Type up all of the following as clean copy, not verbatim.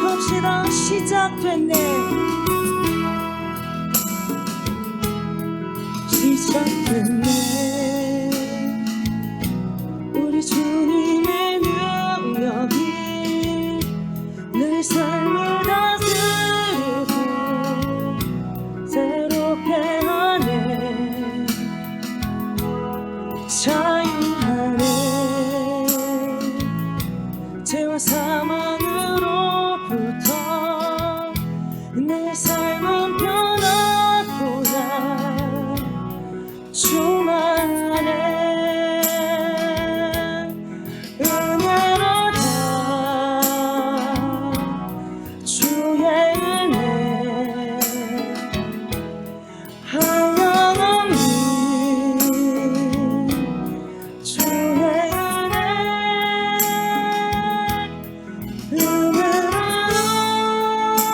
고백합시다. 시작됐네. 시작됐네. 우리 주님의 능력이 내 삶을 다스리고 새롭게 하네. 자유하네. 죄와 사망으로부터 내 삶은 변하구나. 충만해. 은혜로다. 주의 은혜 하염없는 주의 은혜.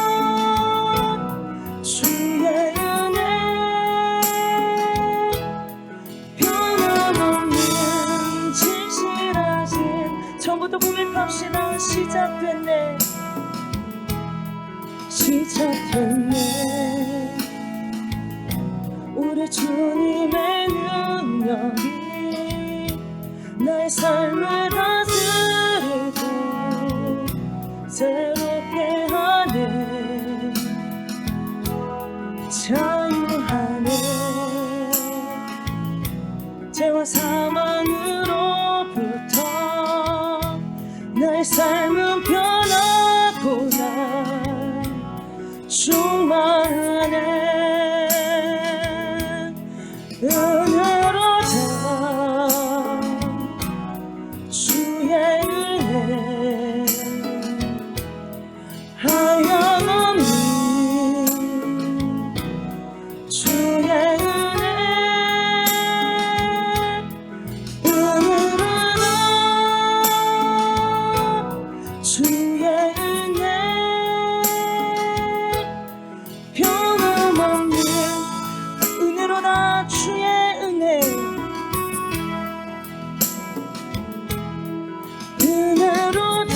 은혜로운 주의 은혜 변함없는 진실하신. 처음부터 고백합시다. 시작됐네. 시작됐네. 우리 주님의 능력이 나의 삶을 다스리고 새롭게 하네. 자유하네. 죄와 사망으로부터 나의 삶은 변하구나. 충만해. 은혜로다. 주의 은혜 하염없는 주의 은혜. 은혜로다. 주의 은혜 변함없는 은혜로다. 주의 은혜. 은혜로다.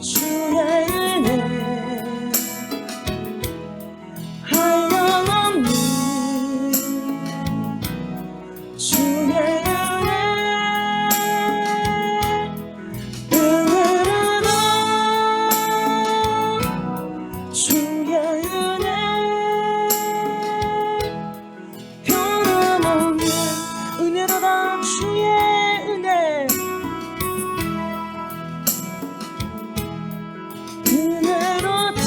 주의 은혜 하염없는 주의 은혜. 은혜로다. 주의 은혜 변함없는 은혜로다. 주의 은혜. 은혜로다.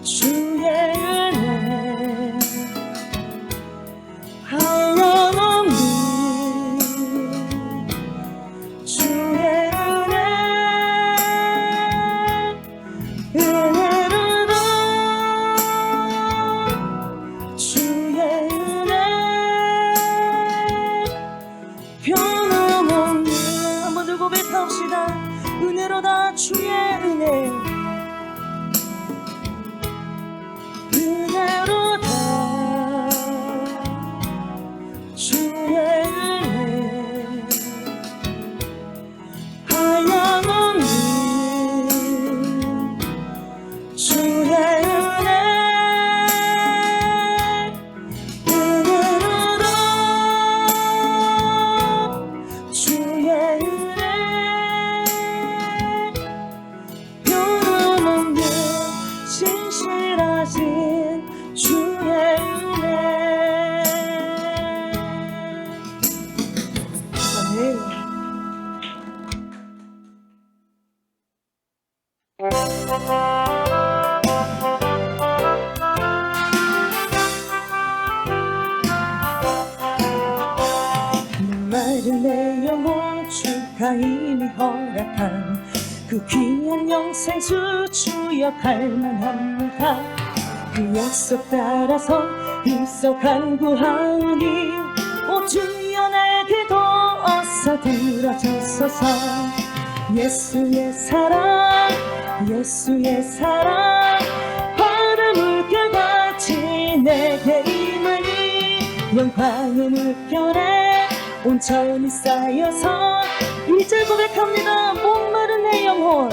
주의 은혜 하염없는 주의 은혜. 은혜로다. 주의 은혜 변함없는. 한 번 더 고백합시다. 은혜로다. 주의 은혜. 은혜로다. 주의 은혜 하염없는 주의 은혜. 은혜로다. 주의 은혜 변함없는 진실하신 주의 은혜. 아멘. 마른 내 영혼 주가 이미 허락한 그 귀한 영생수 주역할 만합니다. 그 약속 따라서 힘써 간구하오니 오 주여 내게도 어서 들어주소서. 예수의 사랑 예수의 사랑 바다 물결같이 내게 임하니 영광의 물결에 온천이 쌓여서 1절 고백합니다. 목마른 내 영혼,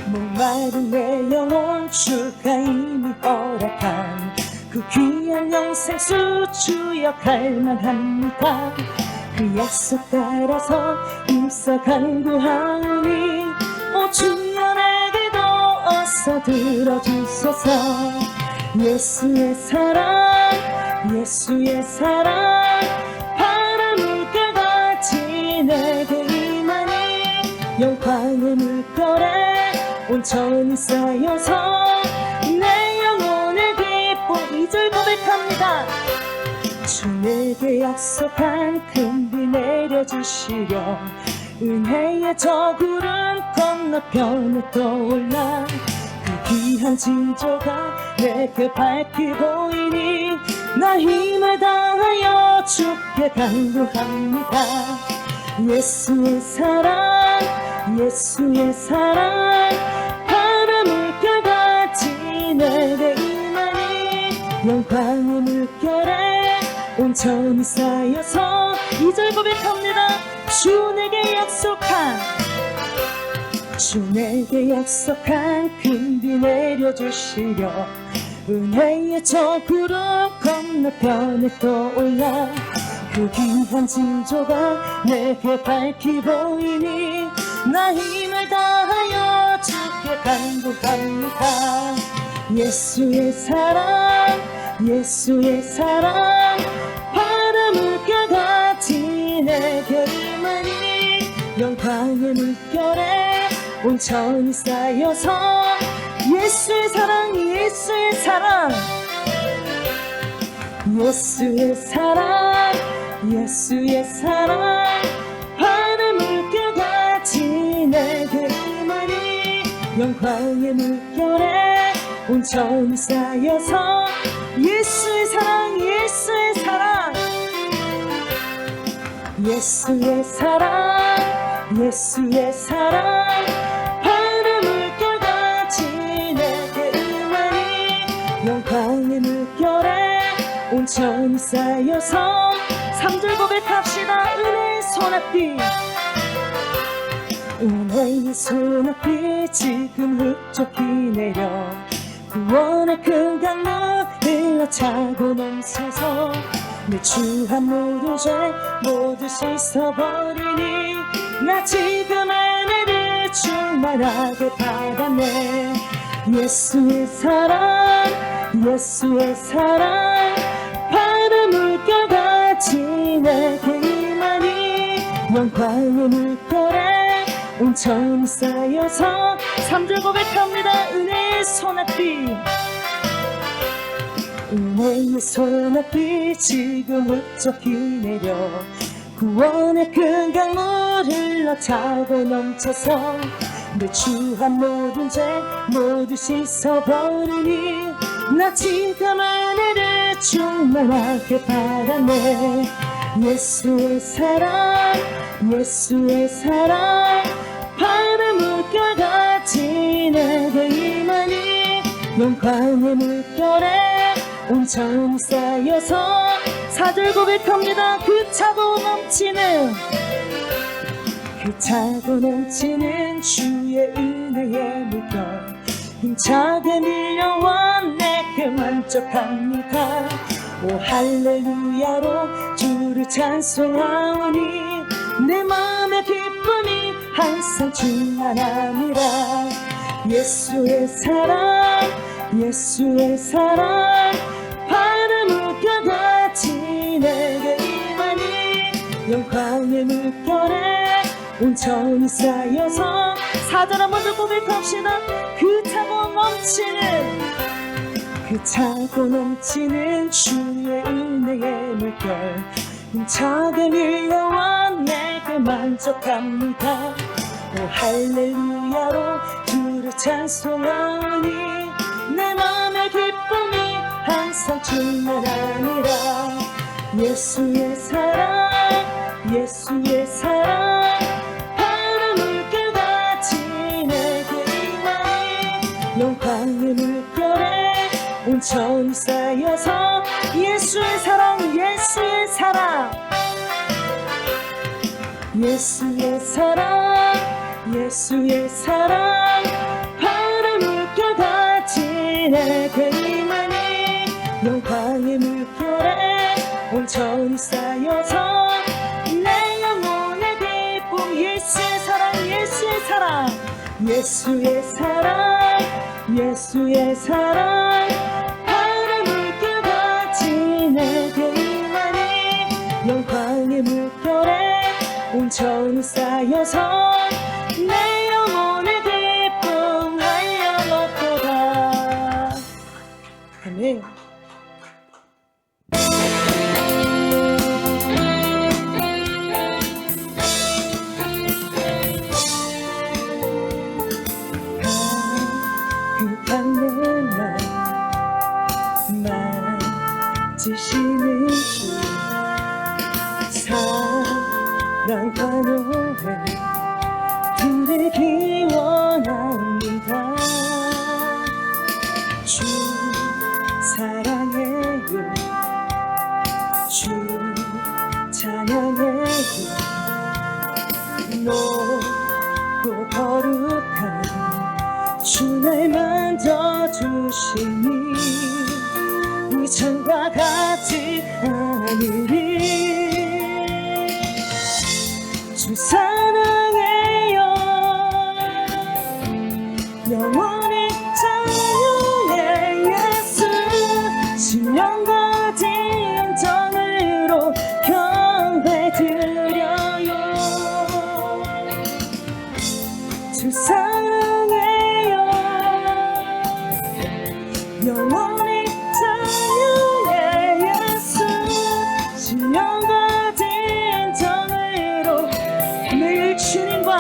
목마른 내 영혼, 주가 이미 허락한 그 귀한 영생수 주역할 만합니다. 그 약속 따라서 입서 간구하오니 오 주여 내게도 어서 들어주소서. 예수의 사랑, 예수의 사랑, 바람을 껴같이 내게 임하니 영광의 물결에 온천히 쌓여서 내 영혼의 기쁨. 2절 고백합니다. 주 내게 약속한 큰 비 내려주시려 은혜의 저 구름 건너편에 떠올라 그 귀한 징조가 내게 밝히 보이니 나 힘을 다하여 주께 간구합니다. 예수의 사랑, 예수의 사랑, 바람을 껴같이 내게 임하니 영광의 물결에 온천히 쌓여서 2절 고백합니다. 주 내게 약속한, 주 내게 약속한 큰 비 내려주시려 은혜의 저 구름 건너편에 떠올라 그 귀한 징조가 내게 밝히 보이니 나 힘을 다하여 주께 간구합니다. 예수의 사랑, 예수의 사랑, 바람을 껴같이 내게 임하니 영광의 물결에 온천히 쌓여서 예수의 사랑, 예수의 사랑, 예수의 사랑, 예수의 사랑, 바람을 껴같이 내게 임하니 영광의 물결에 온천히 쌓여서 예수의 사랑, 예수의 사랑, 예수의 사랑, 예수의 사랑, 바람을 껴같이 내게 임하니 영광의 물결에 온천히 쌓여서 3절 고백합시다. 은혜의 소낙비, 은혜의 소낙비 지금 흡족히 내려 구원의 큰 강물 흘러차고 넘쳐서 내 주한 모든 죄 모두 씻어버리니 나 지금 은혜를 충만하게 받았네. 예수의 사랑, 예수의 사랑, 바람을 껴같이 내게 임하니 영광의 물결에 온천히 쌓여서 3절 고백합니다. 은혜의 소낙비, 은혜의 소낙비 지금 흡족히 내려 구원의 큰 강물 흘러차고 넘쳐서 내 주한 모든 죄 모두 씻어버리니 나 지금 은혜를 충만하게 받았네. 예수의 사랑, 예수의 사랑, 바람을 껴같이 내게 임하니 영광의 물결에 온천히 쌓여서 4절 고백합니다. 그 차고 넘치는, 그 차고 넘치는 주의 은혜의 물결 힘차게 밀려와 내게 만족합니다. 오 할렐루야로 주를 찬송하오니 내 마음의 기쁨이 항상 충만함이라. 예수의 사랑, 예수의 사랑, 바람을 껴같이 내게 임하니 영광의 물결에 온천히 쌓여서 4절 한번 더 고백합시다. 그 차고 넘치는, 그 차고 넘치는 주의 은혜의 물결 힘차게 밀려와 내게 만족합니다. 오 할렐루야로 주를 찬송하니 내 맘의 기쁨이 항상 충만하니라. 예수의 사랑, 예수의 사랑, 바람을 껴같이 내게 임하니 영광의 물결에 온천히 쌓여서 예수의 사랑, 예수의 사랑, 예수의 사랑 예수의 사랑 바람을 껴같이 내게 임하니 영광의 물결에 온전히 쌓여서 내 영혼의 기쁨 예수의 사랑 예수의 사랑 예수의 사랑 예수의 사랑 바람을 껴같이 내게 임하니 영광의 물결에 온전히 쌓여서 내 영혼의 기쁨 하여놓고다. 아멘. 급한 내맘 만지시는 주 사랑과 노래 드리기 원합니다. 주 사랑해요 주 찬양해요 높고 거룩한 주 날 만져주시니 이전과 같지 않으리. 주 사랑해요 영원히 자유의 예수 신령과 진정으로 경배드려요. 주 사랑해요 영원히 자유의 예수 신령과 진정으로 매일 주님과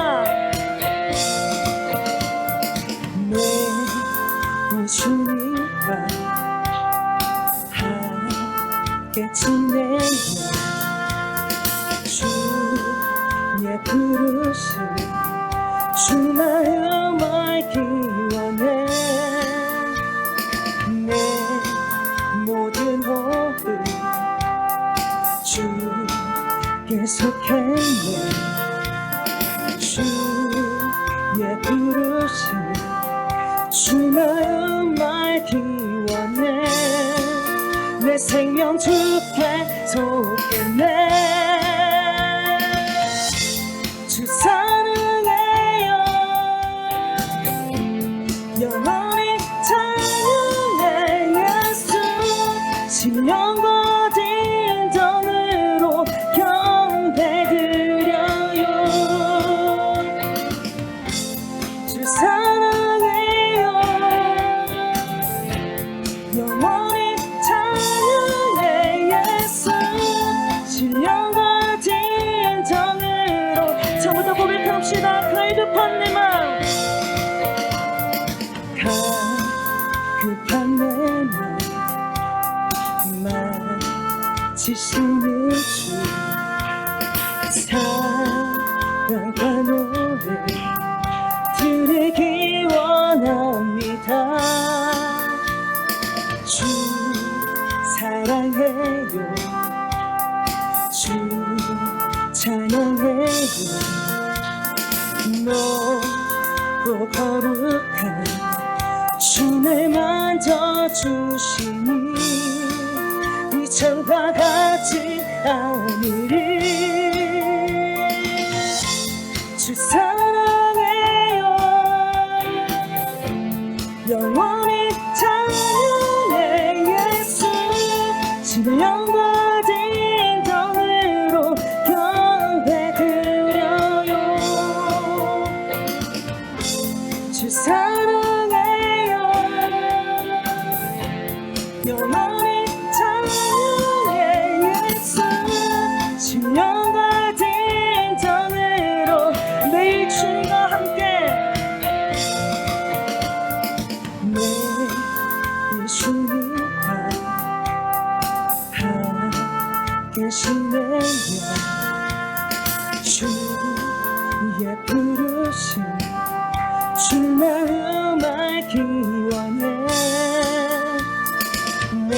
매일 주님과 함께 지내며 주의 부르심 주 마음 알기 원해. 내 모든 호흡 주께 속했네. 주의 부르심 주 마음 알기 원해. 내 생명 주께 속했네. 주 사랑해요 영원히 자유의 예수 신령과 진정으로 경배드려요. 주 사랑해요 영원히 자유의 예수 신령과 진정으로. 저부터 고백합시다. 갈급한 내 맘 급한 내 맘 만지시는 주 사랑과 노래 드리기 원합니다. 주 사랑해요 주 찬양해요 높고 거룩한 주 날 만져주시니 이전과 같지 않으리. 주 사랑해요 영원히 자유의 예수 신령과 진정으로 경배드려요. 주 사랑해요 영원히 자유의 예수 신령과 진정으로. 매일 주님과 함께 매일 주님과 함께 지내며 주의 부르심 주 마음 알기 원해. 내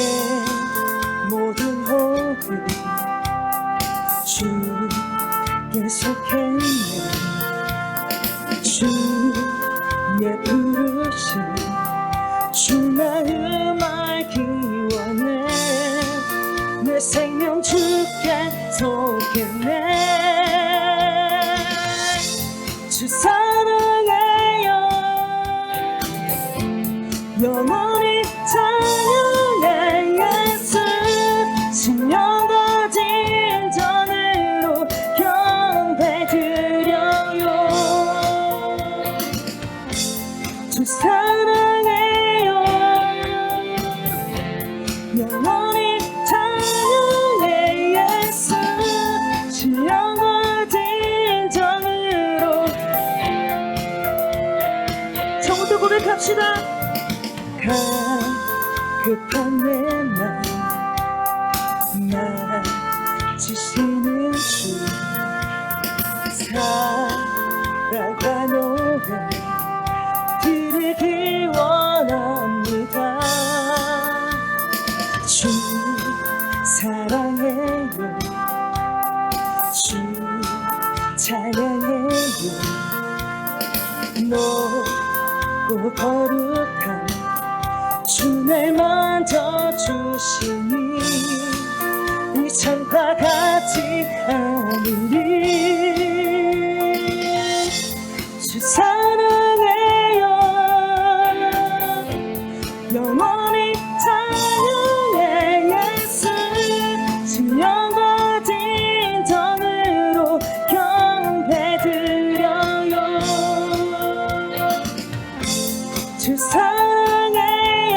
모든 호흡 주께 계속했네. 주의 부르심 주 마음 알기 원해. 내 생명 주께 속했네. 주 사랑해요. 영원히 찬양해 예수. 신령과 진정으로 경배드려요. 주 사랑해요. 영원히 찬양해 예수. 신령과 진정으로. 처음부터 고백합시다. 급한 내 맘 지시는 주. 살아가 노래 드리기 원합니다. 주 사랑해요. 주 찬양해요. 높고 거룩한 주를 만져주시니 이 천과 같지 않으리. 주 사랑해요. 영원히 찬양해 예수. 신령과 진정으로 경배드려요. 주 사랑해요.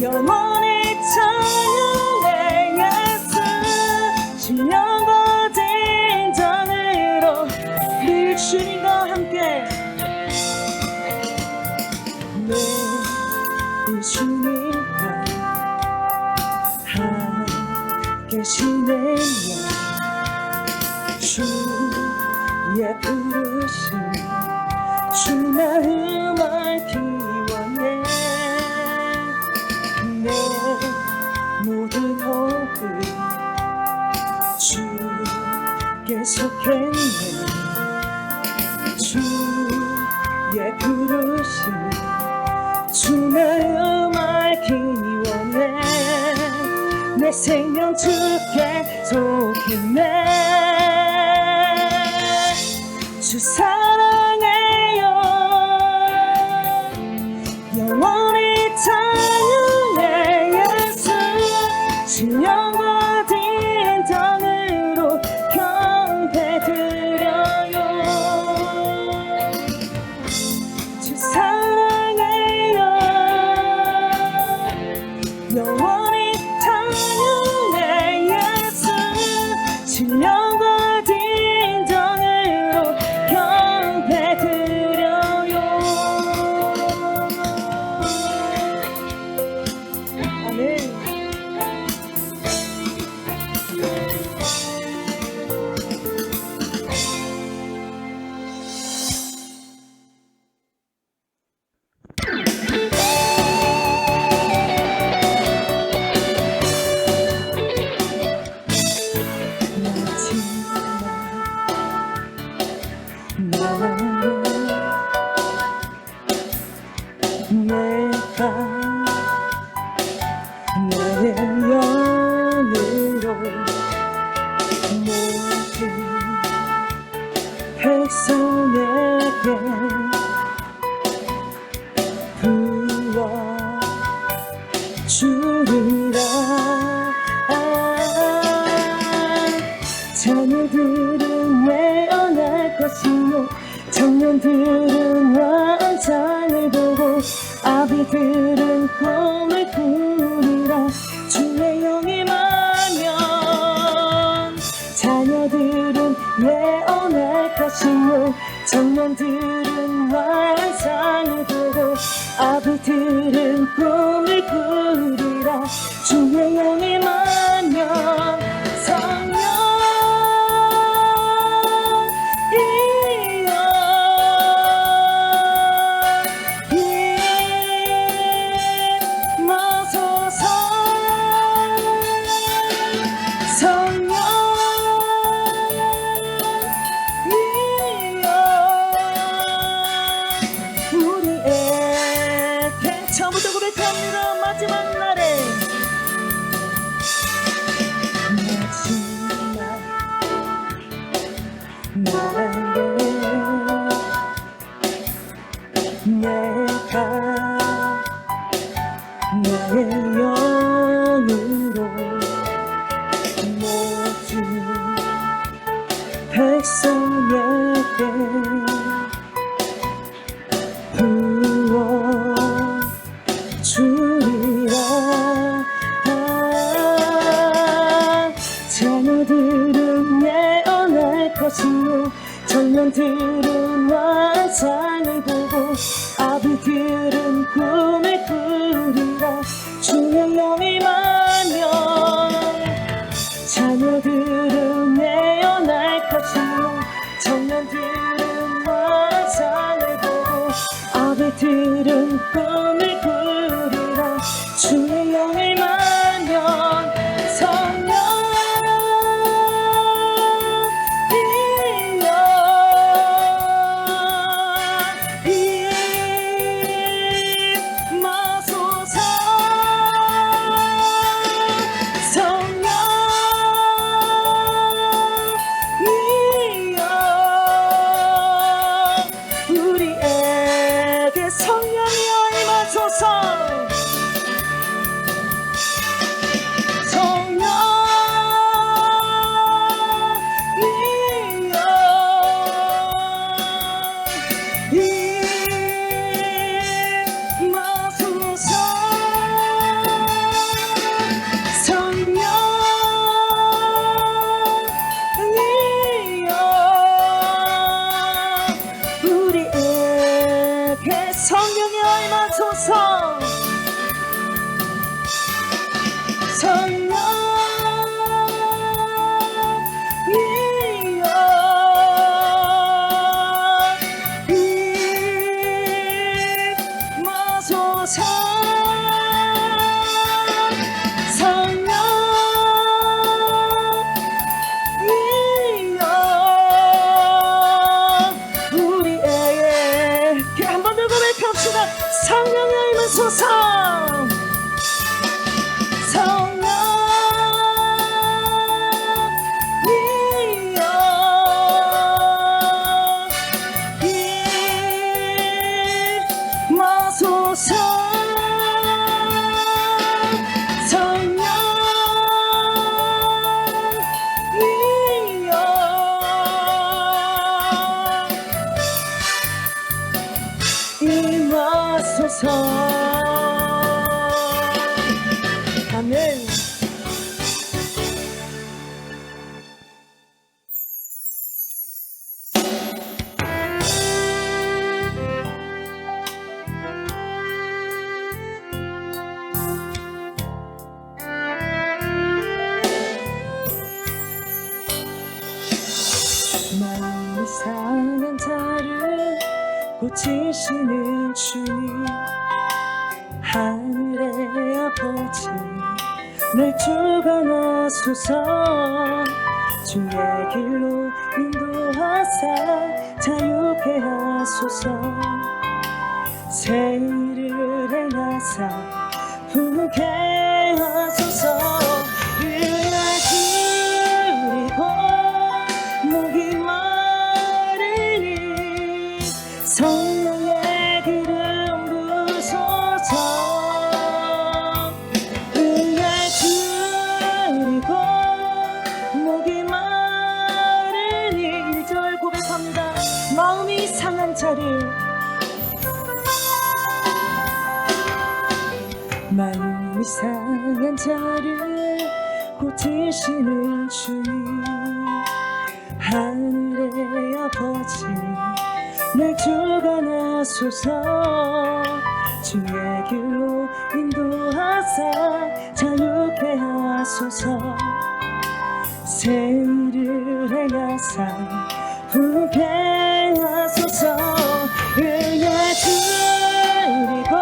영원히 찬양해 예수. 신령과 진정으로 늘 주님과 함께. 내 주님과 함께 지내며 주의 부르심 주 마음 알기 원해. 내 모든 호흡 주께 속했네. 주의 부르심 주 마음 알기 원해. 내 생명 주께 속했네. 주 사랑해요. 영원히 찬양해 예수. 신령과 진정으로 경배드려요. 주 사랑해요. 영원히 찬양해 예수. 신령과 진정으로 경배드려요. 아멘. 내가 나의 영으로 모든 백성에게 부어주리라. 자녀들은 예언할 것이요 청년들은 환상을 보고 아비들은 꿈을 꾸리라. 주의 영이 임하면 자녀들은 예언할 것이요 청년들은 환상을 보고 아비들은 꿈을 꾸리라. 주의 영이 임하면 성령 성령 나에게 내가 너의 영으로 모든 백성에게 부어주리라. 자녀들은 예언할 것이요 청년들은 환상을 보고 아비들은 꿈을 꾸리라. 주의 영이 임하면 자녀들은 예언할 것이요 청년들은 환상을 보고 아비들은 꿈을 꾸리라. 주의 영이 임하면 성령 아멘. 마음이 상한 자를 고치시는 주님, 하늘의 아버지 날 주관하소서. 주의 길로 인도하사 자유케 하소서. 새 일을 행하사 부게 하소서. 은혜 주리고 목이 마르니 성령의 기름 부소서. 은혜 주리고 목이 마르니 1절 고백합니다. 마음이 상한 자를 마음이 상한 자를 고치시는 주님, 하늘의 아버지 날 주관하소서. 주의 길로 인도하사 자유케 하소서. 새 일을 행하사 부게 하소서. 은혜 주리고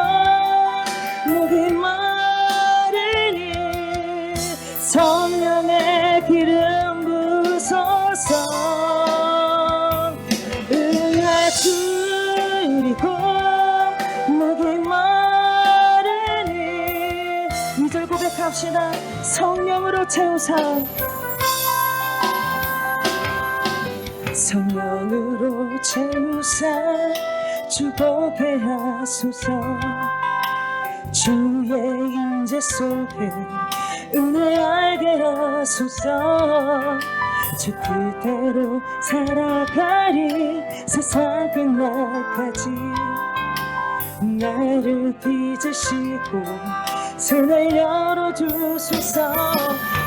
목이 마르니 성령의 기름 부소서. 은혜 주리고 목이 마르니 2절 고백합시다. 성령으로 채우사 성령으로 채우사 주복해 하소서. 주의 임재 속에 은혜 알게 하소서. 주 뜻대로 살아가리 세상 끝날까지. 나를 빚으시고 손을 열어주소서.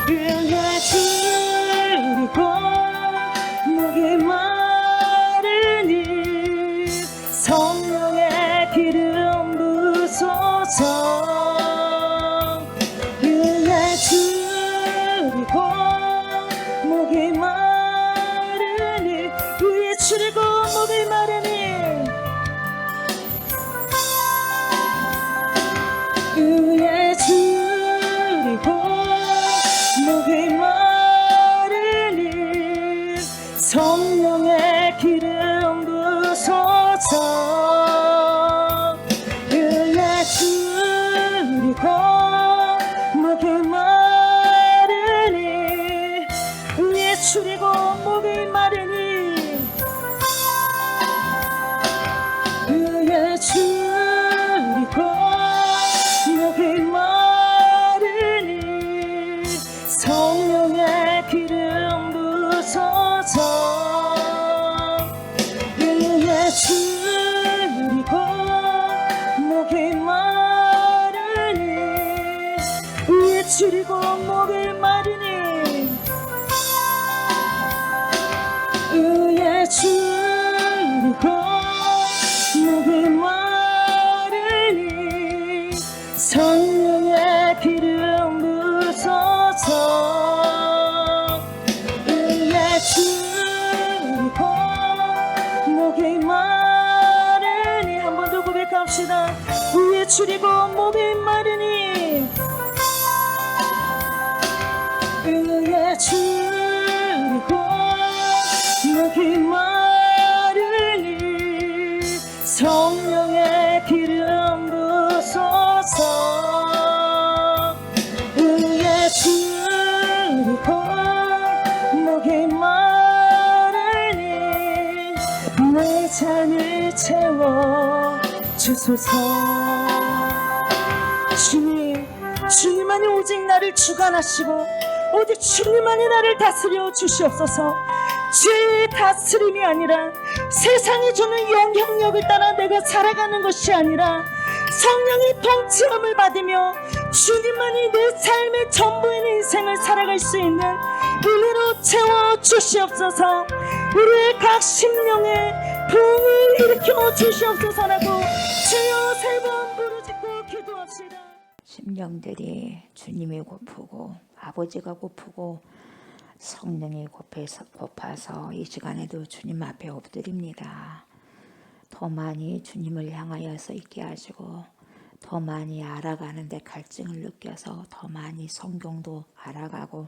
은혜 주리고 목이 마르니 성령의 기름 부소서. 은혜 주리고 목이 마르니 위에 줄이고 목이 마르니 위에 줄이고 목이 마르니 성령의 기름 부소서. 위에 줄이고 목이 마르니 위에 줄이고 목이 마르니 위에 줄이고 목이 마르니 성령의 기름 부소서. 위에 줄이고 목이 마르니 위에 줄이고 목이 마르니 위에 줄이고 목이 마르니 성령의 기름 부소서. 위에 줄이고 목이 마르니 한 번 더 고백합시다. 위에 줄이고 목이 마르니 위에 줄이고 목이 마르니 성령의 기름 부소서. 위에 줄이고 목이 마르니 내 잔을 채워 주소서. 주님만이 오직 나를 주관하시고 오직 주님만이 나를 다스려 주시옵소서. 죄의 다스림이 아니라 세상이 주는 영향력을 따라 내가 살아가는 것이 아니라 성령의 통치함을 받으며 주님만이 내 삶의 전부인 인생을 살아갈 수 있는 은혜로 채워 주시옵소서. 우리의 각 심령에 부흥을 일으켜 주시옵소서라고 주여 세 번 부르짖고 기도합시다. 심령들이 주님이 고프고 아버지가 고프고 성령이 고파서 이 시간에도 주님 앞에 엎드립니다. 더 많이 주님을 향하여서 있게 하시고 더 많이 알아가는 데 갈증을 느껴서 더 많이 성경도 알아가고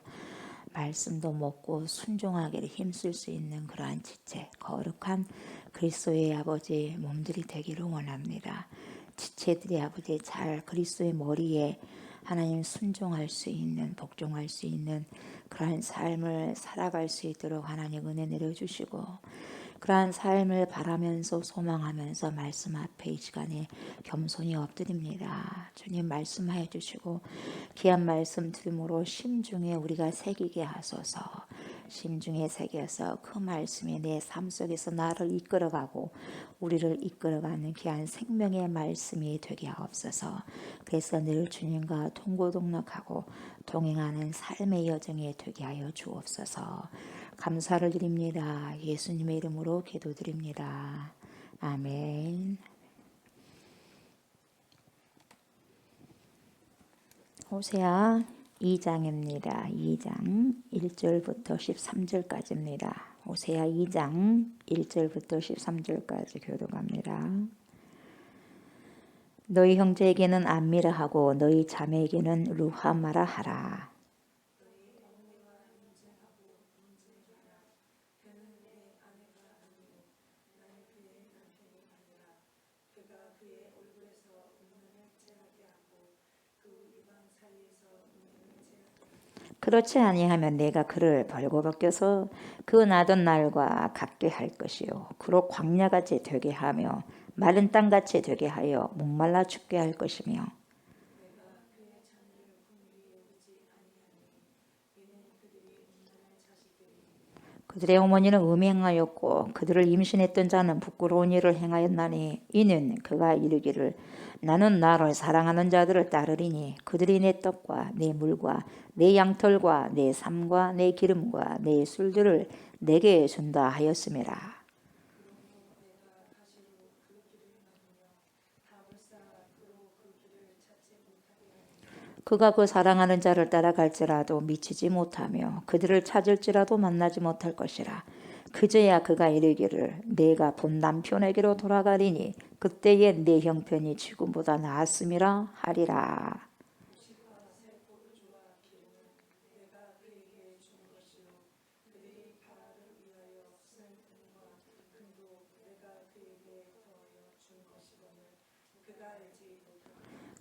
말씀도 먹고 순종하기를 힘쓸 수 있는 그러한 지체 거룩한 그리스도의 아버지 몸들이 되기를 원합니다. 지체들이 아버지 잘 그리스도의 머리에 하나님 순종할 수 있는 복종할 수 있는 그러한 삶을 살아갈 수 있도록 하나님 은혜 내려주시고 그러한 삶을 바라면서 소망하면서 말씀 앞에 이 시간에 겸손히 엎드립니다. 주님 말씀하여 주시고 귀한 말씀 들음으로 심중에 우리가 새기게 하소서. 심중에 새겨서 그 말씀이 내 삶 속에서 나를 이끌어가고 우리를 이끌어가는 귀한 생명의 말씀이 되게 하옵소서. 그래서 늘 주님과 동고동락하고 동행하는 삶의 여정이 되게 하여 주옵소서. 감사를 드립니다. 예수님의 이름으로 기도드립니다. 아멘. 호세아 2장입니다. 2장 1절부터 13절까지입니다. 호세아 2장 1절부터 13절까지 교독합니다. 너희 형제에게는 암미라 하고 너희 자매에게는 루하마라 하라. 그렇지 아니하면 내가 그를 벌거벗겨서 그 나던 날과 같게 할 것이요 그로 광야같이 되게 하며 마른 땅같이 되게 하여 목말라 죽게 할 것이며 그들의 어머니는 음행하였고 그들을 임신했던 자는 부끄러운 일을 행하였나니 이는 그가 이르기를 나는 나를 사랑하는 자들을 따르리니 그들이 내 떡과 내 물과 내 양털과 내 삶과 내 기름과 내 술들을 내게 준다 하였음이라. 그가 그 사랑하는 자를 따라갈지라도 미치지 못하며 그들을 찾을지라도 만나지 못할 것이라. 그제야 그가 이르기를 내가 본 남편에게로 돌아가리니 그때에 내 형편이 지금보다 나았음이라 하리라.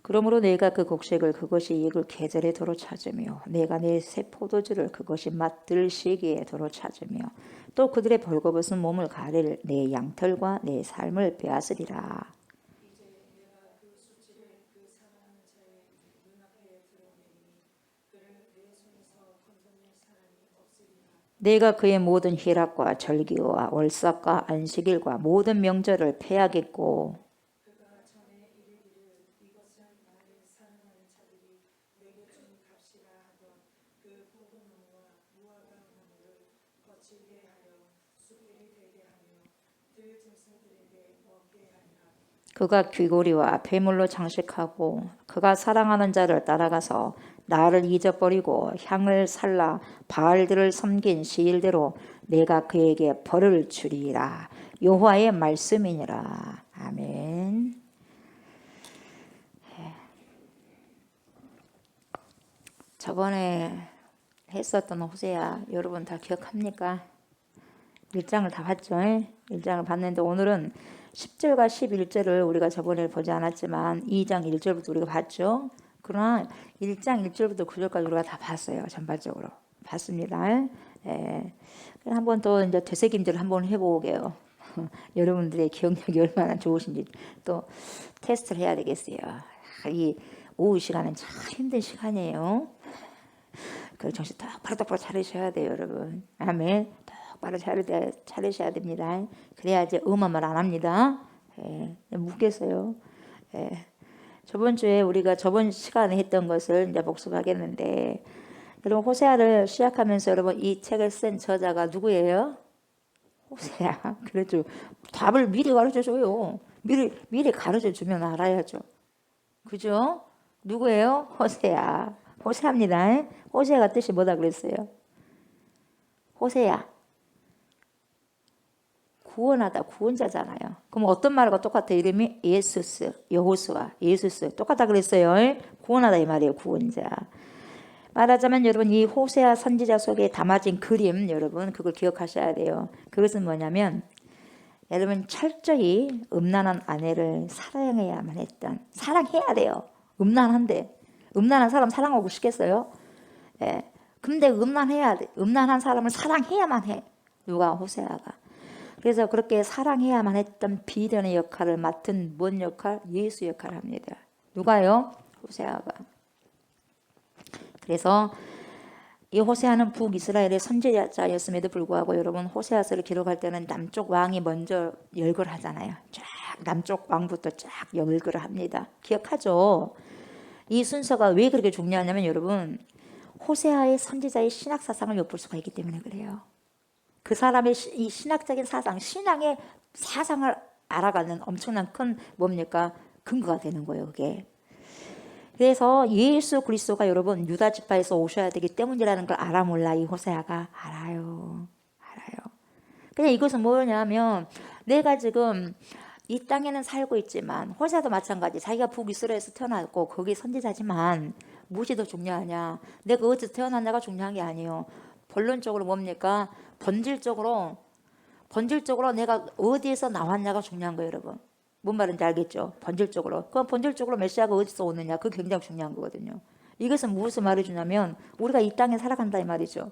그러므로 내가 그 곡식을 그것이 익을 계절에 도로 찾으며 내가 내 새 포도주를 그것이 맛들 시기에 도로 찾으며 또 그들의 벌거벗은 몸을 가릴 내 양털과 내 삶을 빼앗으리라. 내가 그의 모든 희락과 절기와 월삭과 안식일과 모든 명절을 폐하겠고 그가 귀고리와 폐물로 장식하고 그가 사랑하는 자를 따라가서 나를 잊어버리고 향을 살라 바알들을 섬긴 시일대로 내가 그에게 벌을 주리라. 여호와의 말씀이니라. 아멘. 저번에 했었던 호세아 여러분 다 기억합니까? 1장을 다 봤죠? 1장을 봤는데 오늘은 10절과 11절을 우리가 저번에 보지 않았지만 2장 1절부터 우리가 봤죠. 그러나 1장 1절부터 9절까지 우리가 다 봤어요. 전반적으로 봤습니다. 예. 한번 또 이제 되새김질을 한번 해보게요. 여러분들의 기억력이 얼마나 좋으신지 또 테스트를 해야 되겠어요. 이 오후 시간은 참 힘든 시간이에요. 그 정신 똑바로 차리셔야 돼요, 여러분. 아멘. 똑바로 차리셔야 됩니다. 그래야지 말 안 합니다. 예, 묻겠어요. 예. 저번 주에 우리가 저번 시간에 했던 것을 이제 복습하겠는데, 여러분 호세아를 시작하면서 여러분 이 책을 쓴 저자가 누구예요? 호세아. 그렇죠. 답을 미리 가르쳐줘요. 미리 가르쳐주면 알아야죠. 그죠? 누구예요? 호세아. 호세아입니다. 호세아가 뜻이 뭐다 그랬어요? 호세아. 구원하다, 구원자잖아요. 그럼 어떤 말과 똑같아? 이름이 예수스, 여호수아, 예수스 똑같다 그랬어요. 구원하다 이 말이에요. 구원자. 말하자면 여러분 이 호세아 선지자 속에 담아진 그림 여러분 그걸 기억하셔야 돼요. 그것은 뭐냐면 여러분 철저히 음란한 아내를 사랑해야만 했던 사랑해야 돼요. 음란한데 음란한 사람 사랑하고 싶겠어요? 예. 근데 음란해야 돼. 음란한 사람을 사랑해야만 해. 누가? 호세아가. 그래서 그렇게 사랑해야만 했던 비련의 역할을 맡은 뭔 역할? 예수 역할을 합니다. 누가요? 호세아가. 그래서 이 호세아는 북이스라엘의 선지자였음에도 불구하고 여러분 호세아서를 기록할 때는 남쪽 왕이 먼저 열거를 하잖아요. 쫙 남쪽 왕부터 쫙 열거를 합니다. 기억하죠? 이 순서가 왜 그렇게 중요하냐면 여러분 호세아의 선지자의 신학 사상을 엿볼 수가 있기 때문에 그래요. 그 사람의 이 신학적인 사상, 신앙의 사상을 알아가는 엄청난 큰 뭡니까? 근거가 되는 거예요, 그게. 그래서 예수 그리스도가 여러분 유다 지파에서 오셔야 되기 때문이라는 걸 알아 몰라 이 호세아가? 알아요. 그냥 이것은 뭐냐면 내가 지금 이 땅에는 살고 있지만 호세아도 마찬가지 자기가 북이스라엘에서 태어났고 거기 선지자지만 무엇이 더 중요하냐? 내가 어디서 태어났냐가 중요한 게 아니에요. 본론적으로 뭡니까? 본질적으로 내가 어디에서 나왔냐가 중요한 거예요, 여러분. 뭔 말인지 알겠죠? 본질적으로. 그럼 본질적으로 메시아가 어디서 오느냐? 그게 굉장히 중요한 거거든요. 이것은 무엇을 말해주냐면 우리가 이 땅에 살아간다 이 말이죠.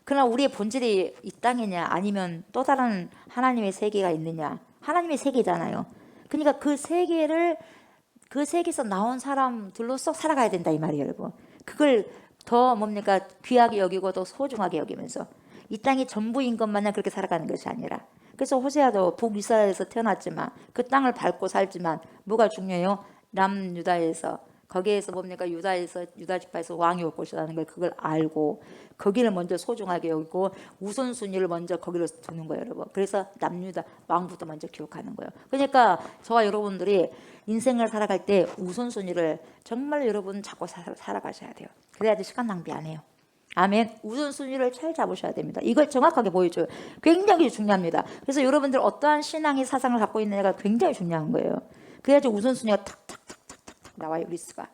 그러나 우리의 본질이 이 땅이냐 아니면 또 다른 하나님의 세계가 있느냐. 하나님의 세계잖아요. 그러니까 그 세계에서 나온 사람들로서 살아가야 된다 이 말이에요, 여러분. 그걸 더 뭡니까 귀하게 여기고 더 소중하게 여기면서 이 땅이 전부인 것만은 그렇게 살아가는 것이 아니라. 그래서 호세아도 북이스라엘에서 태어났지만 그 땅을 밟고 살지만 뭐가 중요해요? 남유다에서 거기에서 뭡니까 유다에서 유다 지파에서 왕이 올 것이라는 걸 그걸 알고 거기를 먼저 소중하게 여기고 우선순위를 먼저 거기로 두는 거예요, 여러분. 그래서 남유다 왕부터 먼저 기록하는 거예요. 그러니까 저와 여러분들이 인생을 살아갈 때 우선순위를 정말 여러분 잡고 살아가셔야 돼요. 그래야지 시간 낭비 안 해요. 아멘. 우선순위를 잘 잡으셔야 됩니다. 이걸 정확하게 보여줘요. 굉장히 중요합니다. 그래서 여러분들 어떠한 신앙의 사상을 갖고 있느냐가 굉장히 중요한 거예요. 그래야지 우선순위가 탁탁탁탁탁탁 나와요. 리스트가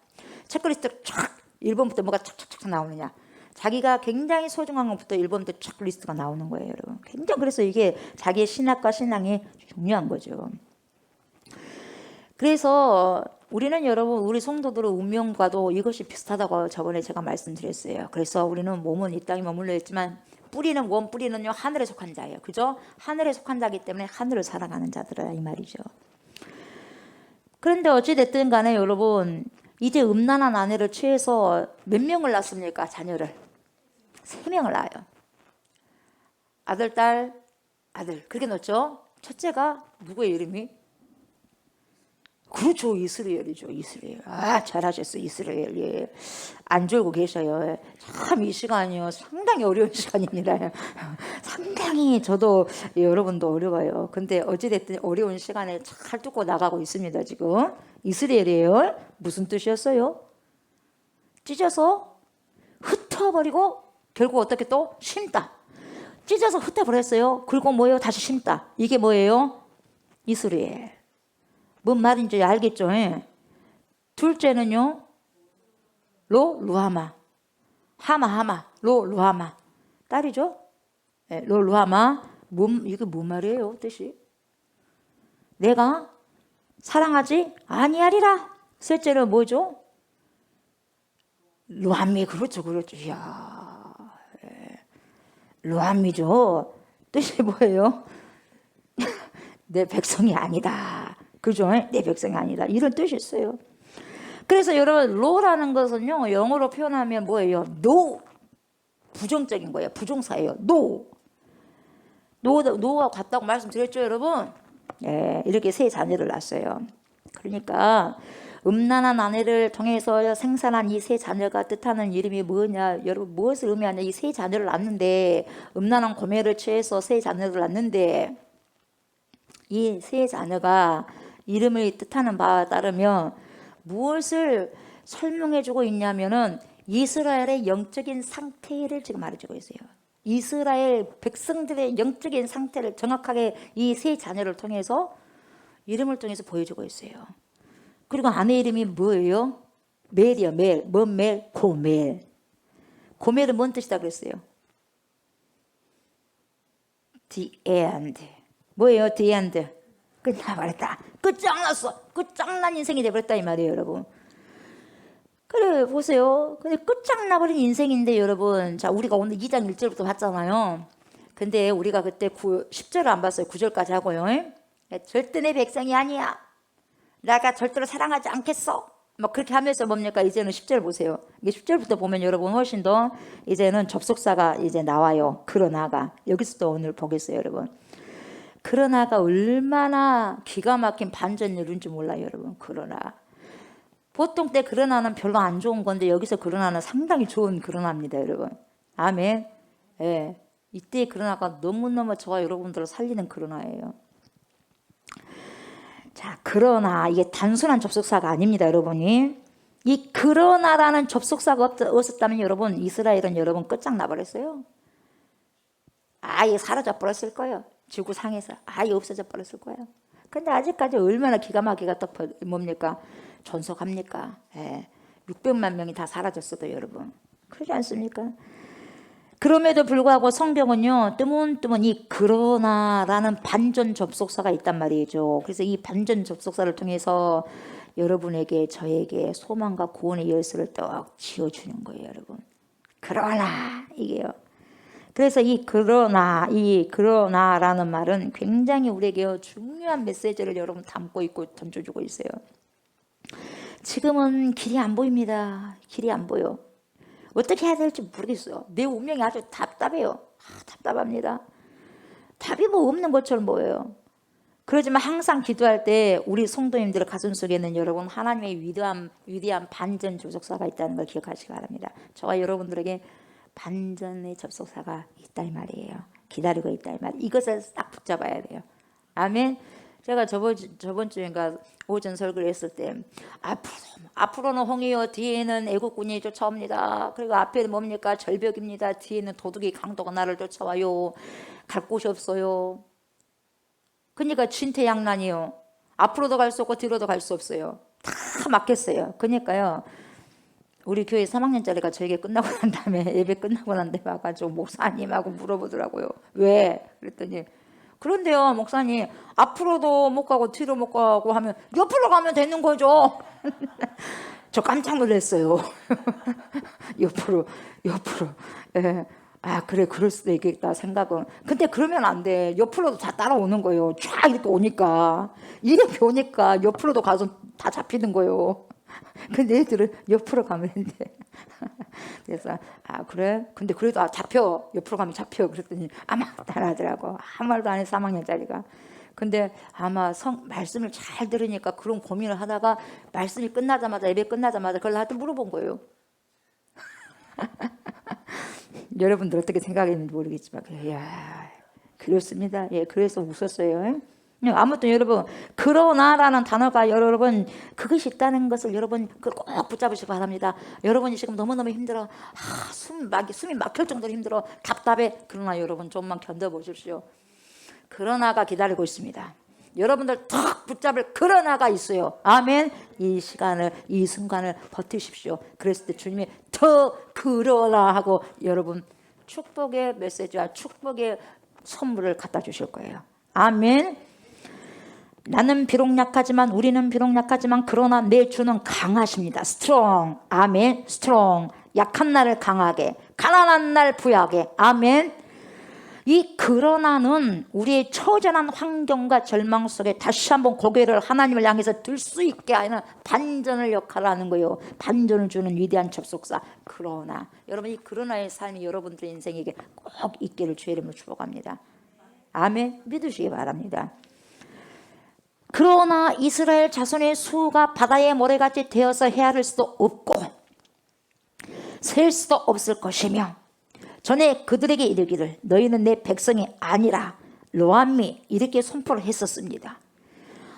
체크리스트가 쫙 1번부터 뭐가 착착착 나오느냐. 자기가 굉장히 소중한 것부터 1번부터 쫙 리스트가 나오는 거예요, 여러분. 굉장히 그래서 이게 자기의 신학과 신앙이 중요한 거죠. 그래서 우리는 여러분 우리 성도들의 운명과도 이것이 비슷하다고 저번에 제가 말씀드렸어요. 그래서 우리는 몸은 이 땅에 머물러 있지만 뿌리는 뿌리는요 하늘에 속한 자예요. 그죠? 하늘에 속한 자이기 때문에 하늘을 살아가는 자들이라 이 말이죠. 그런데 어찌됐든 간에 여러분 이제 음란한 아내를 취해서 몇 명을 낳습니까? 자녀를 3명을 낳아요. 아들, 딸, 아들 그렇게 낳죠. 첫째가 누구의 이름이? 그렇죠. 이스라엘이죠. 이스라엘. 아, 잘하셨어요. 이스라엘. 예. 안 졸고 계셔요. 참 이 시간이요. 상당히 어려운 시간입니다. 상당히 저도 여러분도 어려워요. 근데 어찌됐든 어려운 시간에 잘 뚫고 나가고 있습니다. 지금. 이스라엘이에요. 무슨 뜻이었어요? 찢어서 흩어버리고 결국 어떻게 또 심다. 찢어서 흩어버렸어요. 그리고 뭐예요? 다시 심다. 이게 뭐예요? 이스라엘. 뭔 말인지 알겠죠? 예. 둘째는요, 루하마. 하마. 루하마. 딸이죠? 예, 루하마. 이게 뭔 말이에요, 뜻이? 내가 사랑하지 아니하리라. 셋째는 뭐죠? 루함미. 그렇죠. 이야. 예. 루함미죠. 뜻이 뭐예요? 내 백성이 아니다. 그죠? 내 백성이 아니다. 이런 뜻이 있어요. 그래서 여러분 로라는 것은요 영어로 표현하면 뭐예요? No. 부정적인 거예요. 부정사예요. No. 노가 같다고 말씀드렸죠, 여러분? 예, 이렇게 3 자녀를 낳았어요. 그러니까 음란한 아내를 통해서 생산한 이 3 자녀가 뜻하는 이름이 뭐냐? 여러분 무엇을 의미하냐? 이 3 자녀를 낳는데 음란한 고매를 취해서 3 자녀를 낳는데 이 3 자녀가 이름을 뜻하는 바에 따르면 무엇을 설명해주고 있냐면은 이스라엘의 영적인 상태를 지금 말해주고 있어요. 이스라엘 백성들의 영적인 상태를 정확하게 이 3 자녀를 통해서 이름을 통해서 보여주고 있어요. 그리고 아내 이름이 뭐예요? 멜이요. 멜. 뭔 멜? 고멜. 고멜은 뭔 뜻이다 그랬어요? The end. 뭐예요? The end. 끝나버렸다. 끝장났어. 끝장난 인생이 돼버렸다 이 말이에요, 여러분. 그래 보세요. 근데 끝장나버린 인생인데 여러분, 자 우리가 오늘 2장 1절부터 봤잖아요. 근데 우리가 그때 10절을 안 봤어요. 9절까지 하고요. 절대 내 백성이 아니야. 내가 절대로 사랑하지 않겠어. 막 그렇게 하면서 뭡니까? 이제는 10절 보세요. 이게 10절부터 보면 여러분 훨씬 더 이제는 접속사가 이제 나와요. 그러나가. 여기서도 오늘 보겠어요, 여러분. 그러나가 얼마나 기가 막힌 반전일인지 몰라요, 여러분. 그러나 보통 때 그러나는 별로 안 좋은 건데 여기서 그러나는 상당히 좋은 그러나입니다, 여러분. 아멘. 예, 이때 그러나가 너무너무 저와 여러분들을 살리는 그러나예요. 자, 그러나 이게 단순한 접속사가 아닙니다, 여러분이. 이 그러나라는 접속사가 없었다면 여러분 이스라엘은 여러분 끝장나버렸어요. 아예 사라져 버렸을 거예요. 지구상에서 아예 없어져 버렸을 거예요. 근데 아직까지 얼마나 기가 막히가 또 뭡니까? 존속합니까? 예. 600만 명이 다 사라졌어도 여러분. 그러지 않습니까? 그럼에도 불구하고 성경은요 뜨문뜨문 이 그러나라는 반전 접속사가 있단 말이죠. 그래서 이 반전 접속사를 통해서 여러분에게 저에게 소망과 구원의 열쇠를 떡 쥐어주는 거예요, 여러분. 그러나 이게요. 그래서 이 그러나라는 말은 굉장히 우리에게 중요한 메시지를 여러분 담고 있고 던져주고 있어요. 지금은 길이 안 보입니다. 길이 안 보여. 어떻게 해야 될지 모르겠어요. 내 운명이 아주 답답해요. 답답합니다. 답이 뭐 없는 것처럼 보여요. 그러지만 항상 기도할 때 우리 성도님들의 가슴속에는 여러분 하나님의 위대한 반전 접속사가 있다는 걸 기억하시기 바랍니다. 저와 여러분들에게 반전의 접속사가 있다 이 말이에요. 기다리고 있다 이 말. 이것을 딱 붙잡아야 돼요. 아멘. 제가 저번 주인가 오전 설교를 했을 때 앞으로는 홍해요, 뒤에는 애국군이 쫓아옵니다. 그리고 앞에는 뭡니까? 절벽입니다. 뒤에는 도둑이 강도가 나를 쫓아와요. 갈 곳이 없어요. 그러니까 진퇴양난이요. 앞으로도 갈 수 없고 뒤로도 갈 수 없어요. 다 막혔어요. 그러니까요. 우리 교회 3학년짜리가 저에게 끝나고 난 다음에 예배 끝나고 난 다음에 와가지고 목사님하고 물어보더라고요. 왜? 그랬더니 그런데요 목사님 앞으로도 못 가고 뒤로 못 가고 하면 옆으로 가면 되는 거죠. 저 깜짝 놀랐어요. 옆으로 예. 그래 그럴 수도 있겠다 생각은. 근데 그러면 안 돼. 옆으로도 다 따라오는 거예요. 쫙 이렇게 오니까 이렇게 오니까 옆으로도 가서 다 잡히는 거예요. 근데 애들은 옆으로 가면 돼. 그래서 그래? 근데 그래도 잡혀. 옆으로 가면 잡혀. 그랬더니 아마 따라하더라고. 아무 말도 안 해 3학년짜리가. 근데 아마 말씀을 잘 들으니까 그런 고민을 하다가 말씀이 끝나자마자 예배 끝나자마자 그걸 나한테 물어본 거예요. 여러분들 어떻게 생각했는지 모르겠지만 그렇습니다. 예, 그래서 웃었어요. 아무튼 여러분 그러나라는 단어가 여러분 그것이 있다는 것을 여러분 꼭 붙잡으시기 바랍니다. 여러분이 지금 너무너무 힘들어. 숨이 막힐 정도로 힘들어. 답답해. 그러나 여러분 좀만 견뎌보십시오. 그러나가 기다리고 있습니다. 여러분들 턱 붙잡을 그러나가 있어요. 아멘. 이 시간을 이 순간을 버티십시오. 그랬을 때 주님이 더 그러나 하고 여러분 축복의 메시지와 축복의 선물을 갖다 주실 거예요. 아멘. 나는 비록 약하지만 우리는 비록 약하지만 그러나 내 주는 강하십니다. 스트롱. 아멘. 스트롱. 약한 날을 강하게, 가난한 날 부유하게. 아멘. 이 그러나는 우리의 처절한 환경과 절망 속에 다시 한번 고개를 하나님을 향해서 들 수 있게 하는 반전을 역할을 하는 거예요. 반전을 주는 위대한 접속사 그러나. 여러분 이 그러나의 삶이 여러분들의 인생에게 꼭 있기를 주의 이름으로 축복합니다. 아멘. 믿으시기 바랍니다. 그러나 이스라엘 자손의 수가 바다의 모래같이 되어서 헤아릴 수도 없고 셀 수도 없을 것이며 전에 그들에게 이르기를 너희는 내 백성이 아니라 로암미 이렇게 선포를 했었습니다.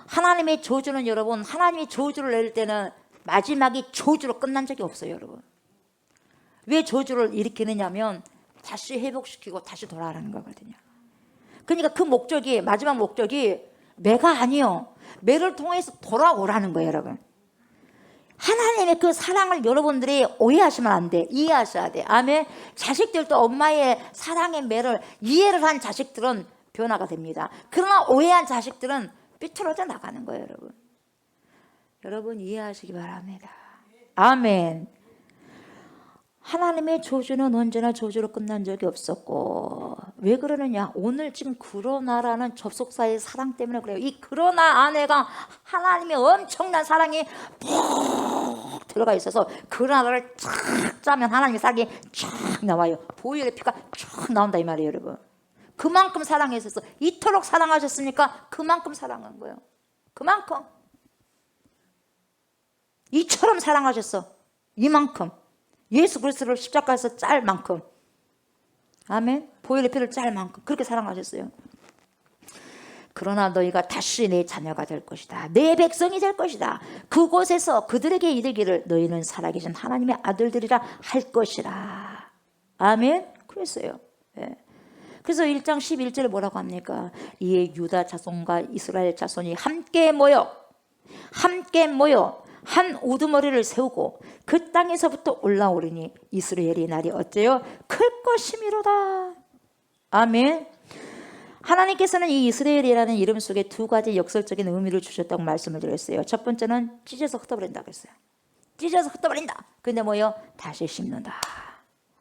하나님의 저주는 여러분 하나님이 저주를 내릴 때는 마지막이 저주로 끝난 적이 없어요. 여러분 왜 저주를 일으키느냐면 다시 회복시키고 다시 돌아가는 거거든요. 그러니까 그 목적이 마지막 목적이 매가 아니요. 매를 통해서 돌아오라는 거예요. 여러분 하나님의 그 사랑을 여러분들이 오해하시면 안 돼. 이해하셔야 돼. 아멘. 자식들도 엄마의 사랑의 매를 이해를 한 자식들은 변화가 됩니다. 그러나 오해한 자식들은 삐뚤어져 나가는 거예요. 여러분 이해하시기 바랍니다. 아멘. 하나님의 저주는 언제나 저주로 끝난 적이 없었고 왜 그러느냐 오늘 지금 그러나라는 접속사의 사랑 때문에 그래요. 이 그러나 안에가 하나님의 엄청난 사랑이 푹 들어가 있어서 그러나를 쫙 짜면 하나님의 사랑이 쫙 나와요. 보혈의 피가 쫙 나온다 이 말이에요. 여러분 그만큼 사랑하셔서 이토록 사랑하셨으니까 그만큼 사랑한 거예요. 그만큼 이처럼 사랑하셨어. 이만큼 예수 그리스도를 십자가에서 짤 만큼 아멘. 보혈의 피를 짤 만큼 그렇게 사랑하셨어요. 그러나 너희가 다시 내 자녀가 될 것이다. 내 백성이 될 것이다. 그곳에서 그들에게 이르기를 너희는 살아계신 하나님의 아들들이라 할 것이라. 아멘. 그랬어요. 네. 그래서 1장 11절에 뭐라고 합니까? 이에 유다 자손과 이스라엘 자손이 함께 모여 한 우두머리를 세우고 그 땅에서부터 올라오리니 이스라엘의 날이 어째요? 클 것이미로다. 아멘. 하나님께서는 이 이스라엘이라는 이름 속에 두 가지 역설적인 의미를 주셨다고 말씀을 드렸어요. 첫 번째는 찢어서 흩어버린다고 했어요. 찢어서 흩어버린다. 근데 뭐요? 다시 심는다.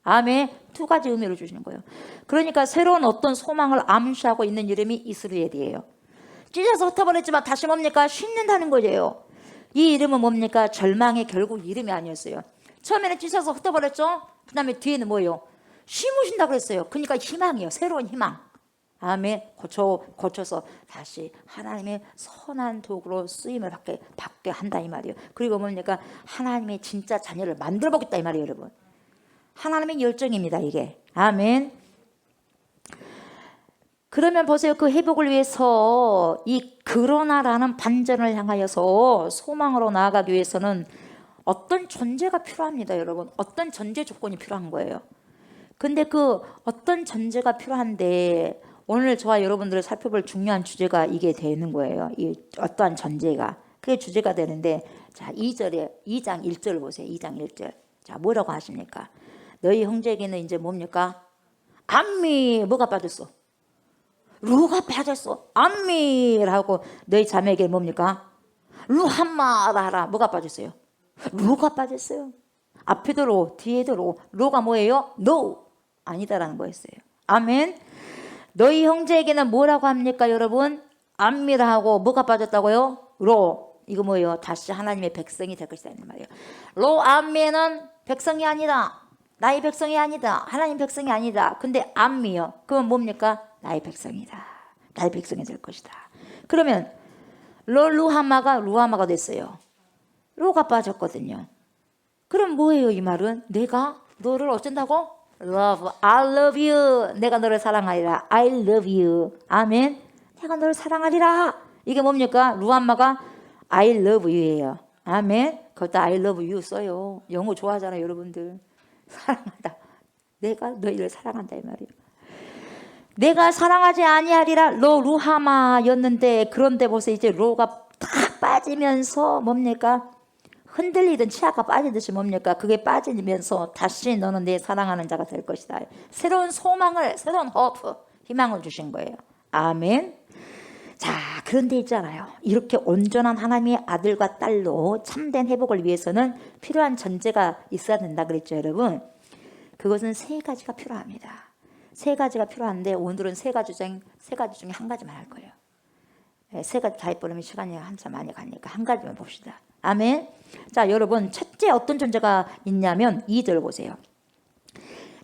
아멘. 두 가지 의미를 주시는 거예요. 그러니까 새로운 어떤 소망을 암시하고 있는 이름이 이스라엘이에요. 찢어서 흩어버렸지만 다시 뭡니까? 심는다는 거예요. 이 이름은 뭡니까? 절망의 결국 이름이 아니었어요. 처음에는 찢어서 흩어버렸죠. 그 다음에 뒤에는 뭐예요? 심으신다고 그랬어요. 그러니까 희망이에요. 새로운 희망. 아멘. 고쳐서 다시 하나님의 선한 도구로 쓰임을 받게 한다 이 말이에요. 그리고 뭡니까? 하나님의 진짜 자녀를 만들어 보겠다 이 말이에요, 여러분. 하나님의 열정입니다, 이게. 아멘. 그러면 보세요. 그 회복을 위해서 이 그러나라는 반전을 향하여서 소망으로 나아가기 위해서는 어떤 존재가 필요합니다, 여러분. 어떤 전제 조건이 필요한 거예요. 근데 그 어떤 전제가 필요한데 오늘 저와 여러분들을 살펴볼 중요한 주제가 이게 되는 거예요. 이 어떠한 전제가. 그게 주제가 되는데, 자, 2장 1절 보세요. 2장 1절. 자, 뭐라고 하십니까? 너희 형제에게는 이제 뭡니까? 암미. 뭐가 빠졌어? 루가 빠졌어. 암미라고. 너희 자매에게 뭡니까? 루함마라라. 뭐가 빠졌어요? 루가 빠졌어요. 앞에도 로, 뒤에도 로. 로가 뭐예요? No. 아니다라는 거였어요. 아멘. 너희 형제에게는 뭐라고 합니까, 여러분? 암미라 하고 뭐가 빠졌다고요? 로. 이거 뭐예요? 다시 하나님의 백성이 될 것이다 이 말이에요. 로 암미는 백성이 아니다. 나의 백성이 아니다. 하나님 백성이 아니다. 근데 암미요. 그건 뭡니까? 나의 백성이다. 나의 백성이 될 것이다. 그러면 루하마가 됐어요. 로가 빠졌거든요. 그럼 뭐예요, 이 말은? 내가 너를 어쩐다고? Love, I love you. 내가 너를 사랑하리라. I love you. 아멘. 내가 너를 사랑하리라. 이게 뭡니까? 루함마가 I love you예요. 아멘. 거기다 I love you 써요. 영어 좋아하잖아요, 여러분들. 사랑하다. 내가 너희를 사랑한다 이 말이에요. 내가 사랑하지 아니하리라. 로 루하마였는데, 그런데 보세요. 이제 로가 다 빠지면서 뭡니까? 흔들리던 치아가 빠지듯이 뭡니까? 그게 빠지면서 다시 너는 내 사랑하는 자가 될 것이다. 새로운 소망을, 새로운 호프, 희망을 주신 거예요. 아멘. 자, 그런데 있잖아요. 이렇게 온전한 하나님의 아들과 딸로 참된 회복을 위해서는 필요한 전제가 있어야 된다 그랬죠, 여러분. 그것은 세 가지가 필요합니다. 세 가지가 필요한데 오늘은 세 가지 중에 한 가지만 할 거예요. 세 가지 다 해버리면 시간이 한참 많이 가니까 한 가지만 봅시다. 아멘. 자, 여러분, 첫째 어떤 존재가 있냐면 2절 보세요.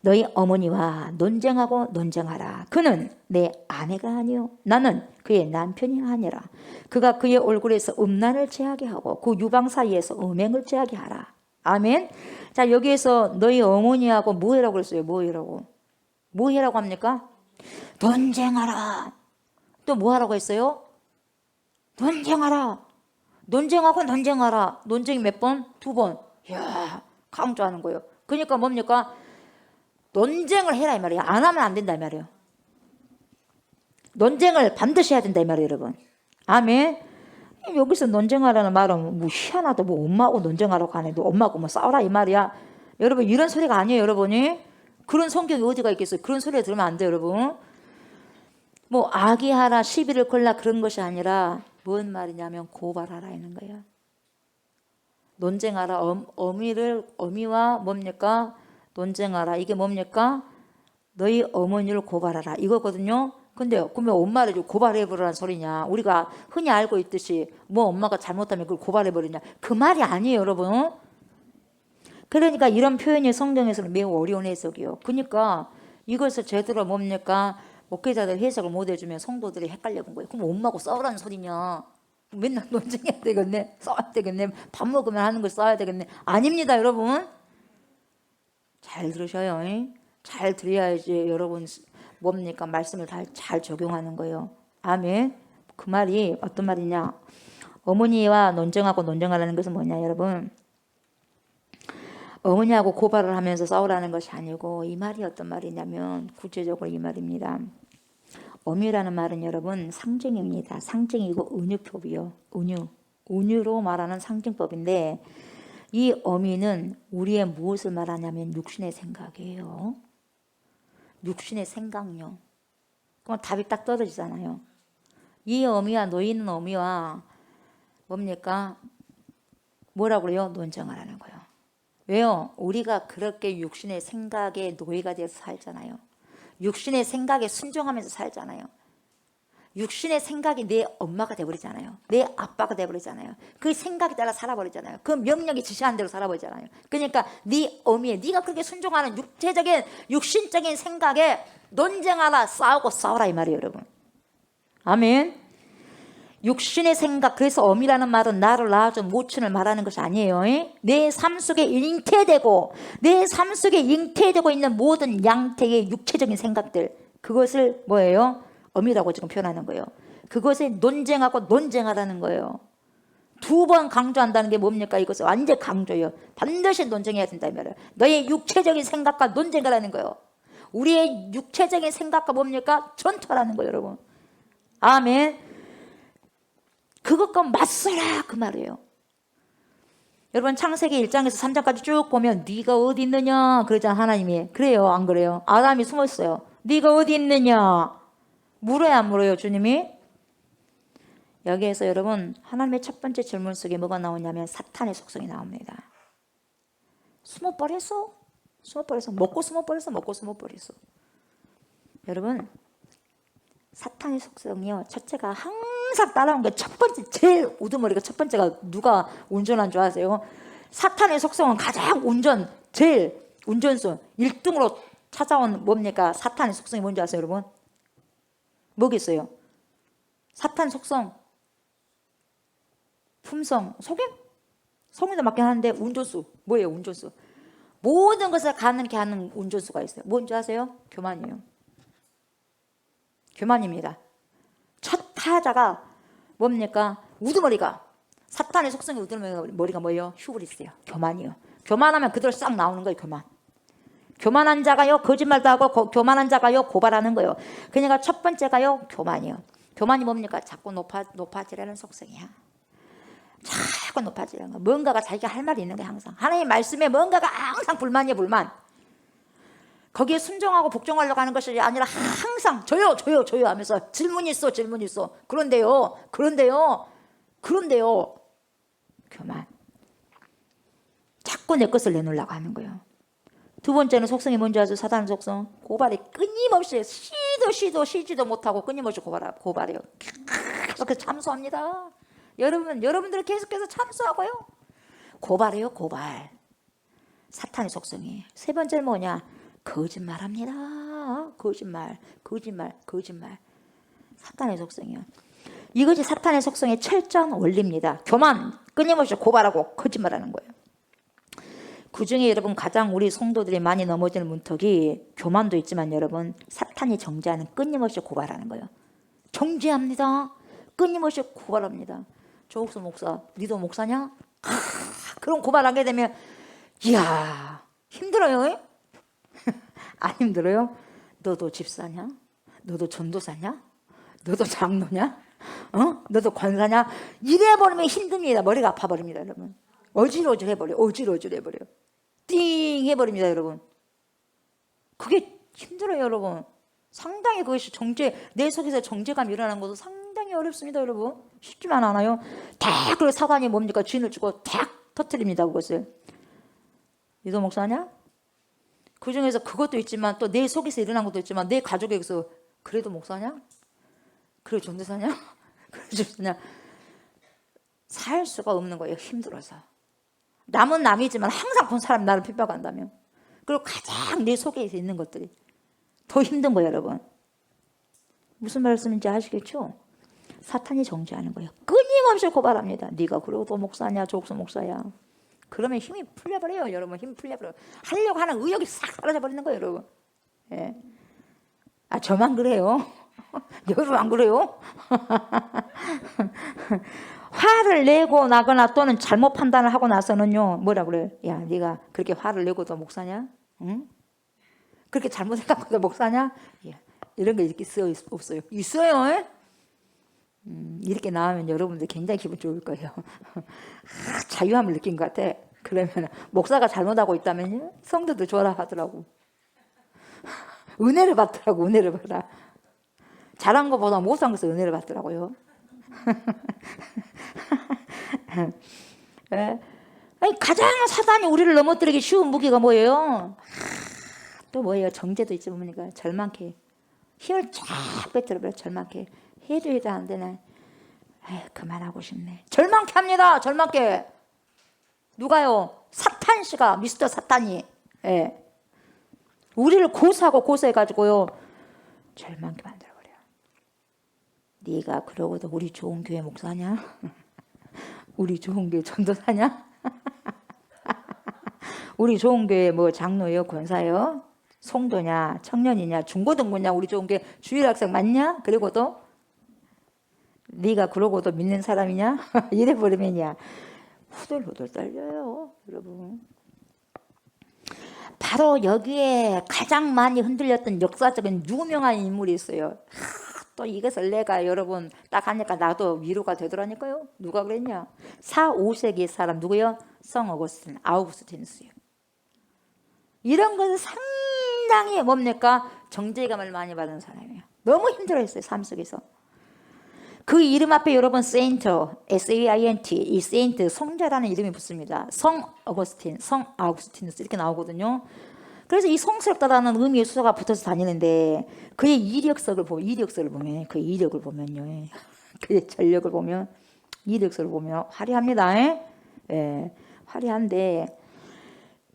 너희 어머니와 논쟁하고 논쟁하라. 그는 내 아내가 아니요 나는 그의 남편이 아니라. 그가 그의 얼굴에서 음란을 제하게 하고 그 유방 사이에서 음행을 제하게 하라. 아멘. 자, 여기에서 너희 어머니하고 뭐해라고 그랬어요? 뭐해라고 합니까? 논쟁하라. 또 뭐하라고 했어요? 논쟁하라. 논쟁하고 논쟁하라. 논쟁이 몇 번? 2번. 이야, 강조하는 거예요. 그러니까 뭡니까? 논쟁을 해라 이 말이에요. 안 하면 안 된다 이 말이에요. 논쟁을 반드시 해야 된다 이 말이에요, 여러분. 아멘. 여기서 논쟁하라는 말은 뭐 희한하다. 뭐 엄마하고 논쟁하라고 하네. 너 엄마하고 뭐 싸우라 이 말이야. 여러분, 이런 소리가 아니에요, 여러분이. 그런 성경이 어디가 있겠어요? 그런 소리 들으면 안 돼요, 여러분. 뭐 악의하라, 시비를 걸라 그런 것이 아니라 뭔 말이냐면 고발하라 있는 거예요. 논쟁하라. 어미와 뭡니까? 논쟁하라. 이게 뭡니까? 너희 어머니를 고발하라 이거거든요. 근데 그러면 엄마를 고발해버리라는 소리냐? 우리가 흔히 알고 있듯이 뭐 엄마가 잘못하면 그걸 고발해버리냐? 그 말이 아니에요, 여러분. 그러니까 이런 표현이 성경에서는 매우 어려운 해석이요. 그러니까 이것을 제대로 뭡니까? 목회자들 해석을 못 해주면 성도들이 헷갈려 본 거예요. 그럼 엄마하고 싸우라는 소리냐? 맨날 논쟁해야 되겠네. 싸워야 되겠네. 밥 먹으면 하는 걸 싸워야 되겠네. 아닙니다, 여러분. 잘 들으셔요. 잘 들어야지 여러분 뭡니까? 말씀을 잘 적용하는 거예요. 아멘. 그 말이 어떤 말이냐? 어머니와 논쟁하고 논쟁하라는 것은 뭐냐, 여러분? 어머니하고 고발을 하면서 싸우라는 것이 아니고 이 말이 어떤 말이냐면 구체적으로 이 말입니다. 어미라는 말은 여러분 상징입니다. 상징이고 은유법이요. 은유로 말하는 상징법인데 이 어미는 우리의 무엇을 말하냐면 육신의 생각이에요. 육신의 생각요. 그럼 답이 딱 떨어지잖아요. 이 어미와 놓이는 어미와 뭡니까? 뭐라고 그래요? 논쟁하라는 거예요. 왜요? 우리가 그렇게 육신의 생각에 노예가 돼서 살잖아요. 육신의 생각에 순종하면서 살잖아요. 육신의 생각이 내 엄마가 돼버리잖아요. 내 아빠가 돼버리잖아요. 그 생각에 따라 살아버리잖아요. 그 명령이 지시한 대로 살아버리잖아요. 그러니까 네 어미에 네가 그렇게 순종하는 육체적인 육신적인 생각에 논쟁하라, 싸우라 이 말이에요, 여러분. 아멘. 육신의 생각, 그래서 어미라는 말은 나를 낳아준 모친을 말하는 것이 아니에요. 내 삶 속에 잉태되고 내 삶 속에 잉태되고 있는 모든 양태의 육체적인 생각들, 그것을 뭐예요? 어미라고 지금 표현하는 거예요. 그것에 논쟁하라는 거예요. 2번 강조한다는 게 뭡니까? 이것은 완전 강조예요. 반드시 논쟁해야 된다 이 말이에요. 너의 육체적인 생각과 논쟁하라는 거예요. 우리의 육체적인 생각과 뭡니까? 전투하라는 거예요, 여러분. 아멘. 그것과 맞서라 그 말이에요. 여러분 창세기 1장에서 3장까지 쭉 보면 네가 어디 있느냐 그러잖아 하나님이. 그래요 안 그래요? 아담이 숨었어요. 네가 어디 있느냐 물어야 안 물어요 주님이? 여기에서 여러분 하나님의 첫 번째 질문 속에 뭐가 나오냐면 사탄의 속성이 나옵니다. 숨어버렸어. 먹고 숨어버렸어. 여러분 사탄의 속성이요. 첫째가 항상 따라온 게 첫 번째, 제일 우두머리가 첫 번째가 누가 운전한 줄 아세요? 사탄의 속성은 가장 제일 운전수 1등으로 찾아온 뭡니까? 사탄의 속성이 뭔지 아세요, 여러분? 뭐겠어요? 사탄 속성, 품성, 속임도 맞긴 하는데 운전수, 뭐예요, 운전수? 모든 것을 가능케 하는 운전수가 있어요. 뭔지 아세요? 교만이에요. 교만입니다. 첫 타자가 뭡니까? 우두머리가. 사탄의 속성이 우두머리가 뭐예요? 휴브리스예요. 교만이요. 교만하면 그대로 싹 나오는 거예요. 교만한 자가요 거짓말도 하고 교만한 자가요 고발하는 거예요. 그러니까 첫 번째가요 교만이요. 교만이 뭡니까? 자꾸 높아지려는 속성이야. 자꾸 높아지려는 거. 뭔가가 자기가 할 말이 있는 거야 항상. 하나님의 말씀에 뭔가가 항상 불만이에요. 불만. 거기에 순종하고 복종하려고 하는 것이 아니라 항상 저요 하면서 질문이 있어. 그런데요. 교만. 자꾸 내 것을 내놓으려고 하는 거예요. 두 번째는 속성이 뭔지 아세요? 사단의 속성. 고발이 끊임없이 쉬지도 못하고 끊임없이 고발해요. 계속해서 참소합니다. 여러분들은 계속해서 참소하고요. 고발해요. 고발. 사탄의 속성이. 세 번째는 뭐냐? 거짓말합니다. 거짓말. 사탄의 속성이요. 이것이 사탄의 속성의 철저한 원리입니다. 교만, 끊임없이 고발하고 거짓말하는 거예요. 그 중에 여러분 가장 우리 성도들이 많이 넘어지는 문턱이 교만도 있지만 여러분 사탄이 정죄하는 끊임없이 고발하는 거예요. 정죄합니다. 끊임없이 고발합니다. 조옥수 목사, 니도 목사냐? 그런 고발하게 되면 이야 힘들어요. 안 힘들어요? 너도 집사냐? 너도 전도사냐? 너도 장로냐? 너도 권사냐? 이래버리면 힘듭니다. 머리가 아파버립니다 여러분. 어질어질해버려. 띵 해버립니다 여러분. 그게 힘들어요 여러분. 상당히 그것이 내 속에서 정죄감이 일어나는 것도 상당히 어렵습니다 여러분. 쉽지만 않아요. 딱 그리고 사단이 뭡니까? 주인을 주고 딱 터뜨립니다 그것을. 니도 목사냐? 그 중에서 그것도 있지만 또 내 속에서 일어난 것도 있지만 내 가족에게서 그래도 목사냐? 그래 전도사냐? 그래 집사냐? 살 수가 없는 거예요. 힘들어서. 남은 남이지만 항상 본 사람이 나를 핍박한다면. 그리고 가장 내 속에 있는 것들이 더 힘든 거예요 여러분. 무슨 말씀인지 아시겠죠? 사탄이 정죄하는 거예요. 끊임없이 고발합니다. 네가 그러고 목사냐 조옥수 목사야. 그러면 힘이 풀려버려요 여러분. 힘이 풀려버려요. 하려고 하는 의욕이 싹 사라져 버리는 거예요 여러분. 예. 아 저만 그래요? 여러분 안 그래요? 화를 내고 나거나 또는 잘못 판단을 하고 나서는요 뭐라 그래요? 야 네가 그렇게 화를 내고도 목사냐? 응? 그렇게 잘못 생각하고도 목사냐? 야, 이런 거 있어요 없어요? 있어요. 이렇게 나오면 여러분들 굉장히 기분 좋을 거예요. 자유함을 느낀 것 같아. 그러면 목사가 잘못하고 있다면 성도도 좋아라 하더라고. 은혜를 받더라고. 은혜를 받아. 잘한 것보다 못한 것을 은혜를 받더라고요. 예. 아니, 가장 사단이 우리를 넘어뜨리기 쉬운 무기가 뭐예요? 또 뭐예요? 정죄도 있지 뭡니까? 절망케 힘을 쫙 뺏들어버려. 절망케 해도 안 되네. 에이, 그만하고 싶네. 절망케 합니다. 절망케. 누가요? 사탄씨가, 미스터 사탄이. 예. 우리를 고소하고 고소해가지고요 절망케 만들어버려. 네가 그러고도 우리 좋은 교회 목사냐? 우리 좋은 교회 전도사냐? 우리 좋은 교회 뭐 장로요, 권사요, 성도냐, 청년이냐, 중고등부냐, 우리 좋은 교회 주일학생 맞냐? 그리고도 네가 그러고도 믿는 사람이냐? 이래 버리면야 후들후들 떨려요, 여러분. 바로 여기에 가장 많이 흔들렸던 역사적인 유명한 인물이 있어요. 또 이것을 내가 여러분 딱 하니까 나도 위로가 되더라니까요. 누가 그랬냐? 4, 5세기 사람 누구요? 성 어거스틴, 아우구스티누스요. 이런 것은 상당히 뭡니까? 정죄감을 많이 받은 사람이에요. 너무 힘들어했어요, 삶 속에서. 그 이름 앞에 여러분 세인트, S-A-I-N-T, 이 세인트, 성자라는 이름이 붙습니다. 성 어거스틴, 성 아우구스티누스 이렇게 나오거든요. 그래서 이 성스럽다라는 의미의 수사가 붙어서 다니는데 그의 이력서를 보면 그 이력을 보면요, 그의 전력을 보면 이력서를 보면 화려합니다. 예, 화려한데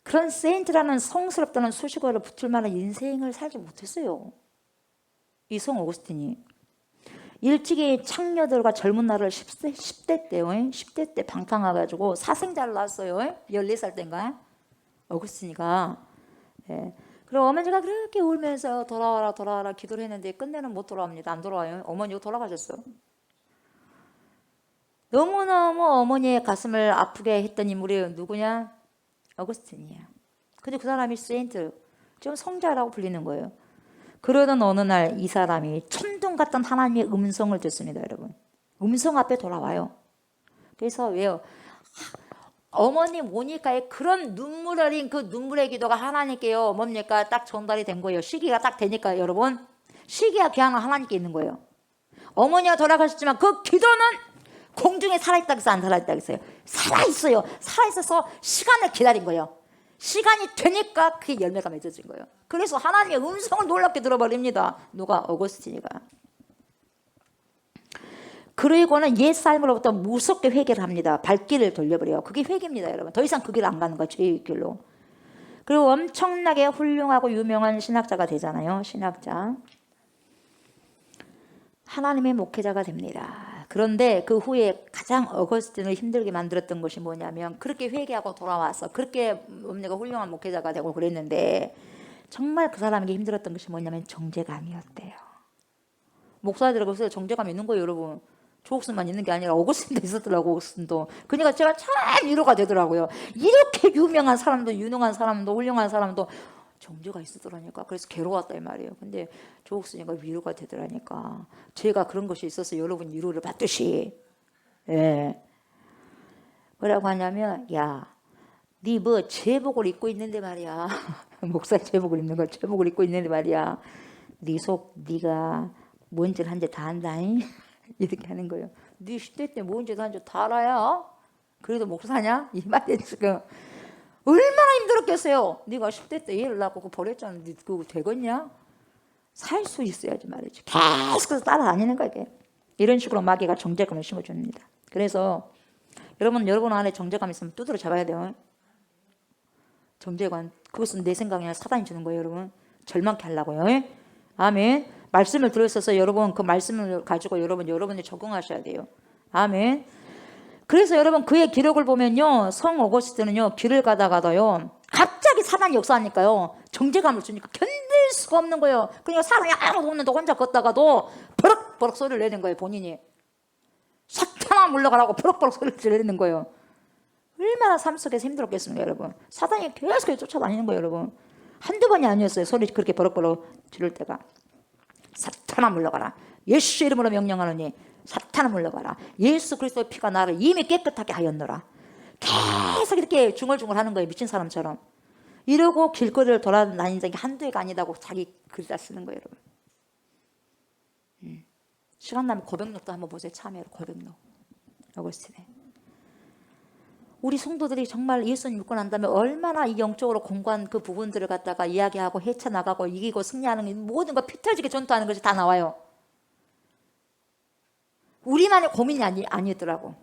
그런 세인트라는 성스럽다는 수식어를 붙을 만한 인생을 살지 못했어요. 이 성 어거스틴이 일찍이 창녀들과 젊은 날을 10대 때 방탕해가지고 사생자를 낳았어요. 14살 때인가 어거스틴이가. 예. 그리고 어머니가 그렇게 울면서 돌아와라 기도를 했는데 끝내는 못 돌아옵니다. 안 돌아와요. 어머니가 돌아가셨어. 너무너무 어머니의 가슴을 아프게 했던 인물이 누구냐? 어거스틴이야. 근데 그 사람이 세인트, 좀 성자라고 불리는 거예요. 그러던 어느 날 이 사람이 천둥 같은 하나님의 음성을 듣습니다, 여러분. 음성 앞에 돌아와요. 그래서 왜요? 어머니 모니카의 그런 눈물 어린 그 눈물의 기도가 하나님께요 뭡니까? 딱 전달이 된 거예요. 시기가 딱 되니까 여러분, 시기와 기한은 하나님께 있는 거예요. 어머니가 돌아가셨지만 그 기도는 공중에 살아있다고 해서 안 살아있다고 했어요. 살아있어요. 살아있어서 시간을 기다린 거예요. 시간이 되니까 그게 열매가 맺어진 거예요. 그래서 하나님의 음성을 놀랍게 들어버립니다. 누가? 어거스틴이가. 그리고는 옛 삶으로부터 무섭게 회개를 합니다. 발길을 돌려버려요. 그게 회개입니다, 여러분. 더 이상 그 길 안 가는 거예요, 죄의 길로. 그리고 엄청나게 훌륭하고 유명한 신학자가 되잖아요. 신학자. 하나님의 목회자가 됩니다. 그런데 그 후에 가장 어거스틴을 힘들게 만들었던 것이 뭐냐면 그렇게 회개하고 돌아와서 그렇게 뭡니까 훌륭한 목회자가 되고 그랬는데 정말 그 사람에게 힘들었던 것이 뭐냐면 정죄감이었대요. 목사들이 그래서 정죄감이 있는 거예요, 여러분. 조옥순만 있는 게 아니라 어거스틴도 있었더라고. 어거스틴도. 그러니까 제가 참 위로가 되더라고요. 이렇게 유명한 사람도, 유능한 사람도, 훌륭한 사람도 정죄가 있었더라니까. 그래서 괴로웠다 이 말이에요. 근데 조옥순이가 위로가 되더라니까. 제가 그런 것이 있어서 여러분 위로를 받듯이. 예. 뭐라고 하냐면, 야, 네 뭐 제복을 입고 있는데 말이야. 목사 제복을 입는 거, 제복을 입고 있는데 말이야. 네 속 네가 뭔 짓을 한지 다 안다잉. 이렇게 하는 거예요. 네 10대 때 뭔 짓을 한지 다 알아야. 그래도 목사냐? 이 말이 지금. 얼마나 힘들었겠어요. 네가 10대 때 애를 낳고 그거 버렸잖아. 네 그거 되겠냐? 살 수 있어야지 말이지. 계속해서 따라다니는 거야. 이게. 이런 식으로 마귀가 정죄감을 심어줍니다. 그래서 여러분 안에 정죄감 있으면 두드러 잡아야 돼요. 정죄감. 그것은 내 생각이 아니라 사단이 주는 거예요, 여러분. 절망케 하려고요. 아멘. 말씀을 들으셔서 여러분 그 말씀을 가지고 여러분이 적응하셔야 돼요. 아멘. 그래서 여러분 그의 기록을 보면요, 성 어거스틴은요 길을 가다가도요 갑자기 사단이 역사하니까요 정죄감을 주니까 견딜 수가 없는 거예요. 그러니까 사람이 아무도 없는데 혼자 걷다가도 버럭버럭 소리를 내는 거예요. 본인이 사탄아 물러가라고 버럭버럭 소리를 내는 거예요. 얼마나 삶 속에서 힘들었겠습니까, 여러분. 사단이 계속 쫓아다니는 거예요, 여러분. 한두 번이 아니었어요. 소리 그렇게 버럭버럭 지를 때가. 사탄아 물러가라. 예수 이름으로 명령하노니 사탄아 물러가라. 예수 그리스도의 피가 나를 이미 깨끗하게 하였노라. 계속 이렇게 중얼중얼 하는 거예요. 미친 사람처럼. 이러고 길거리를 돌아다니는 적이 한두 해가 아니다고 자기 글에다 쓰는 거예요, 여러분. 시간 나면 고백록도 한번 보세요. 참여로 고백록. 어거스틴에. 우리 성도들이 정말 예수님 믿고 난 다음에 얼마나 이 영적으로 공부한 그 부분들을 갖다가 이야기하고 헤쳐나가고 이기고 승리하는 모든 거 피 터지게 전투하는 것이 다 나와요. 우리만의 고민이 아니더라고.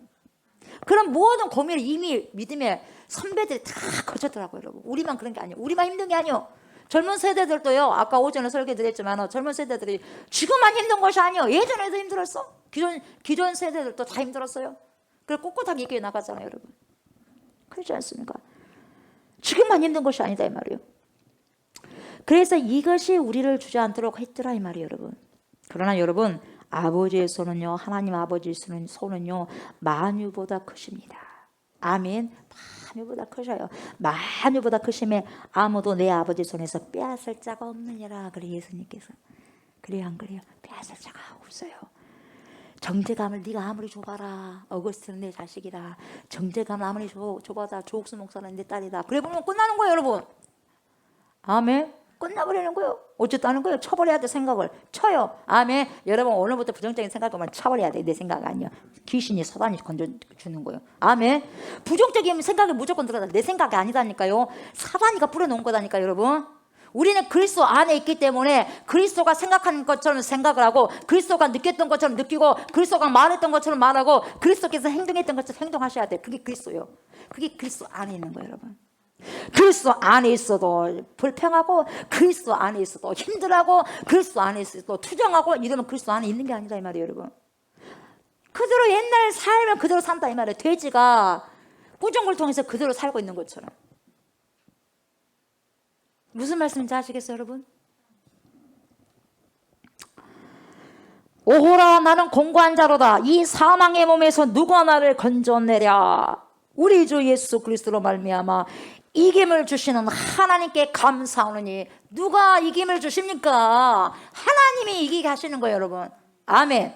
그런 모든 고민을 이미 믿음의 선배들이 다 거쳤더라고요, 여러분. 우리만 그런 게 아니에요. 우리만 힘든 게 아니에요. 젊은 세대들도요, 아까 오전에 설교드렸지만 젊은 세대들이 지금만 힘든 것이 아니에요. 예전에도 힘들었어. 기존 세대들도 다 힘들었어요. 그래서 꿋꿋하게 이겨 나가잖아요, 여러분. 그렇지 않습니까? 지금만 힘든 것이 아니다 이 말이에요. 그래서 이것이 우리를 주저앉도록 했더라 이 말이에요, 여러분. 그러나 여러분, 아버지의 손은요, 하나님 아버지의 손은요 만유보다 크십니다. 아멘. 만유보다 크셔요. 만유보다 크심에 아무도 내 아버지 손에서 빼앗을 자가 없느니라. 그래 예수님께서. 그래요 안 그래요? 빼앗을 자가 없어요. 정죄감을 네가 아무리 줘봐라. 어거스틴은 내 자식이라. 정죄감을 아무리 줘봐라. 조옥수 목사는 내 딸이다. 그래 보면 끝나는 거예요, 여러분. 아멘. 끝나버리는 거예요. 어쨌다는 거예요. 쳐버려야 돼. 생각을 쳐요. 아멘. 여러분 오늘부터 부정적인 생각만 쳐버려야 돼. 내 생각 아니야. 귀신이 사단이 건져주는 거예요. 아멘. 부정적인 생각이 무조건 들어가. 내 생각이 아니다니까요. 사단이가 뿌려놓은 거다니까요, 여러분. 우리는 그리스도 안에 있기 때문에 그리스도가 생각하는 것처럼 생각을 하고, 그리스도가 느꼈던 것처럼 느끼고, 그리스도가 말했던 것처럼 말하고, 그리스도께서 행동했던 것처럼 행동하셔야 돼요. 그게 그리스도예요. 그게 그리스도 안에 있는 거예요, 여러분. 그리스도 안에 있어도 불평하고, 그리스도 안에 있어도 힘들하고, 그리스도 안에 있어도 투정하고, 이러면 그리스도 안에 있는 게 아니다 이 말이에요, 여러분. 그대로 옛날 살면 그대로 산다 이 말이에요. 돼지가 꾸정을 통해서 그대로 살고 있는 것처럼. 무슨 말씀인지 아시겠어요, 여러분? 오호라, 나는 공고한 자로다. 이 사망의 몸에서 누가 나를 건져내랴. 우리 주 예수 그리스도로 말미암아 이김을 주시는 하나님께 감사하노니. 누가 이김을 주십니까? 하나님이 이기게 하시는 거예요, 여러분. 아멘.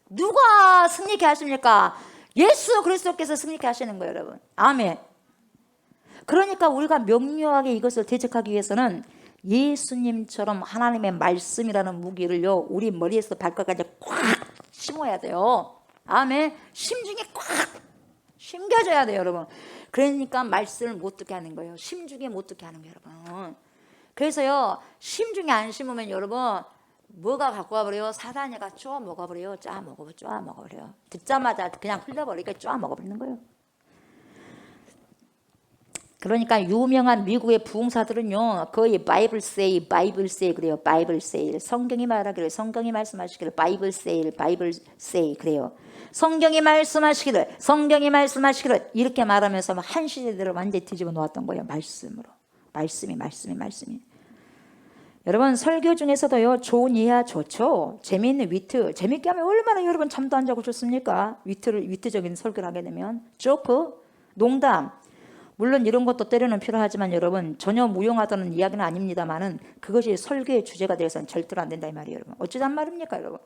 누가 승리케 하십니까? 예수 그리스도께서 승리케 하시는 거예요, 여러분. 아멘. 그러니까 우리가 명료하게 이것을 대적하기 위해서는 예수님처럼 하나님의 말씀이라는 무기를요, 우리 머리에서 발끝까지 꽉 심어야 돼요. 아멘. 심중에 꽉 심겨져야 돼요, 여러분. 그러니까 말씀을 못 듣게 하는 거예요. 심중에 못 듣게 하는 거예요, 여러분. 그래서요, 심중에 안 심으면 여러분 뭐가 갖고 와버려요? 사단이가 쪼아 먹어버려요. 쪼아 먹어버려요. 듣자마자 그냥 흘려버리니까 쪼아 먹어버리는 거예요. 그러니까 유명한 미국의 부흥사들은요, 거의 바이블 세이 그래요. 바이블 세이. 성경이 말하기를, 성경이 말씀하시기를 바이블 세이 그래요. 성경이 말씀하시기를 이렇게 말하면서 한 시대들을 완전히 뒤집어 놓았던 거예요. 말씀으로. 말씀이. 여러분 설교 중에서도요, 좋은 이해야 좋죠. 재미있는 위트, 재미있게 하면 얼마나 여러분 잠도 안 자고 좋습니까? 위트적인 설교를 하게 되면. 조크, 농담. 물론 이런 것도 때로는 필요하지만 여러분 전혀 무용하다는 이야기는 아닙니다만은 그것이 설교의 주제가 되어서는 절대로 안 된다 이 말이에요, 여러분. 어쩌단 말입니까, 여러분?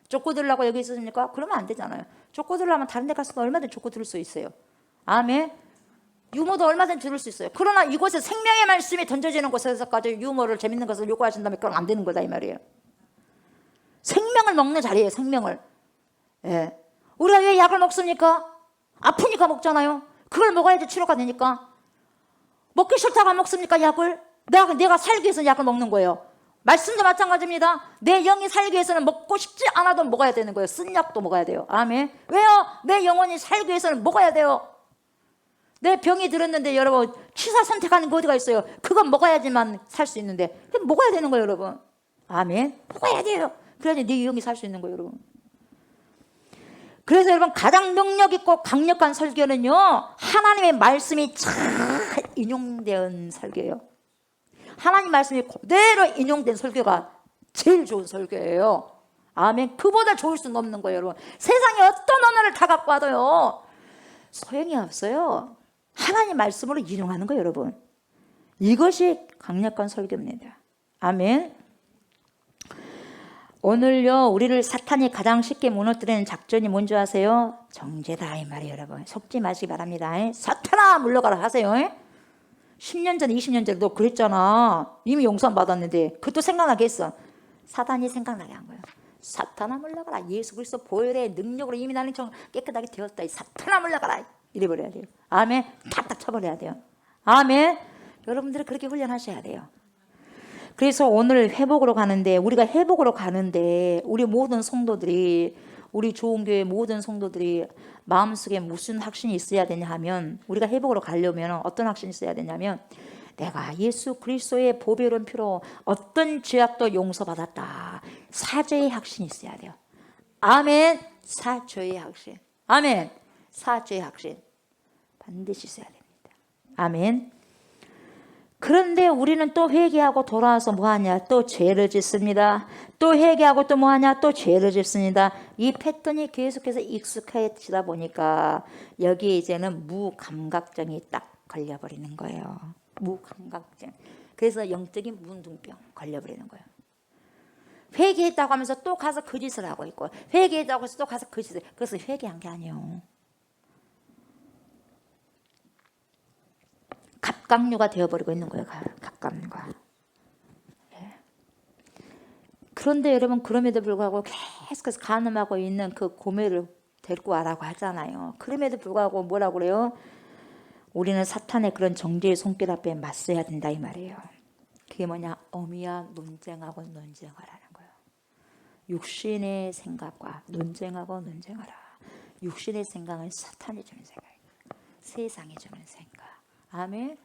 쫓고 들으려고 여기 있으십니까? 그러면 안 되잖아요. 쫓고 들으려면 다른 데 가서 얼마든지 쫓고 들을 수 있어요. 아멘. 유머도 얼마든지 들을 수 있어요. 그러나 이곳에 생명의 말씀이 던져지는 곳에서까지 유머를, 재밌는 것을 요구하신다면 그건 안 되는 거다 이 말이에요. 생명을 먹는 자리예요, 생명을. 예. 우리가 왜 약을 먹습니까? 아프니까 먹잖아요. 그걸 먹어야지 치료가 되니까. 먹기 싫다고 안 먹습니까, 약을? 내가 살기 위해서 약을 먹는 거예요. 말씀도 마찬가지입니다. 내 영이 살기 위해서는 먹고 싶지 않아도 먹어야 되는 거예요. 쓴 약도 먹어야 돼요. 아멘. 왜요? 내 영혼이 살기 위해서는 먹어야 돼요. 내 병이 들었는데 여러분 취사 선택하는 게 어디가 있어요? 그건 먹어야지만 살 수 있는데 그럼 먹어야 되는 거예요, 여러분. 아멘. 먹어야 돼요. 그래야지 네 영이 살 수 있는 거예요, 여러분. 그래서 여러분 가장 능력 있고 강력한 설교는요, 하나님의 말씀이 잘 인용된 설교예요. 하나님 말씀이 그대로 인용된 설교가 제일 좋은 설교예요. 아멘. 그보다 좋을 수는 없는 거예요, 여러분. 세상에 어떤 언어를 다 갖고 와도요 소용이 없어요. 하나님 말씀으로 인용하는 거예요, 여러분. 이것이 강력한 설교입니다. 아멘. 오늘요 우리를 사탄이 가장 쉽게 무너뜨리는 작전이 뭔지 아세요? 정죄다 이 말이에요, 여러분. 속지 마시기 바랍니다. 사탄아 물러가라 하세요. 10년 전에 20년 전에 너 그랬잖아. 이미 용서받았는데 그것도 생각나게 했어. 사단이 생각나게 한 거예요. 사탄아 물러가라. 예수 그리스도 보혈의 능력으로 이미 나는 깨끗하게 되었다. 이 사탄아 물러가라. 이래버려야 돼요. 아멘. 탁탁 쳐버려야 돼요. 아멘. 여러분들이 그렇게 훈련하셔야 돼요. 그래서 오늘 회복으로 가는데, 우리가 회복으로 가는데 우리 모든 성도들이, 우리 좋은 교회 모든 성도들이 마음속에 무슨 확신이 있어야 되냐 하면, 우리가 회복으로 가려면 어떤 확신이 있어야 되냐면, 내가 예수 그리스도의 보배로운 피로 어떤 죄악도 용서받았다. 사죄의 확신이 있어야 돼요. 아멘. 사죄의 확신. 아멘. 사죄의 확신 반드시 있어야 됩니다. 아멘. 그런데 우리는 또 회개하고 돌아와서 뭐하냐? 또 죄를 짓습니다. 또 회개하고 또 뭐하냐? 또 죄를 짓습니다. 이 패턴이 계속해서 익숙해지다 보니까 여기에 이제는 무감각증이 딱 걸려버리는 거예요. 무감각증. 그래서 영적인 문둥병 걸려버리는 거예요. 회개했다고 하면서 또 가서 그 짓을 하고 있고, 회개했다고 해서 또 가서 그 짓을. 그래서 회개한 게 아니에요. 갑각류가 되어버리고 있는 거예요. 갑각류가. 예. 그런데 여러분, 그럼에도 불구하고 계속해서 간음하고 있는 그 고매를 데리고 와라고 하잖아요. 그럼에도 불구하고 뭐라고 그래요? 우리는 사탄의 그런 정죄의 손길 앞에 맞서야 된다 이 말이에요. 그게 뭐냐? 어미와 논쟁하고 논쟁하라는 거예요. 육신의 생각과 논쟁하고 논쟁하라. 육신의 생각은 사탄이 주는 생각이에요. 세상이 주는 생각. 아멘.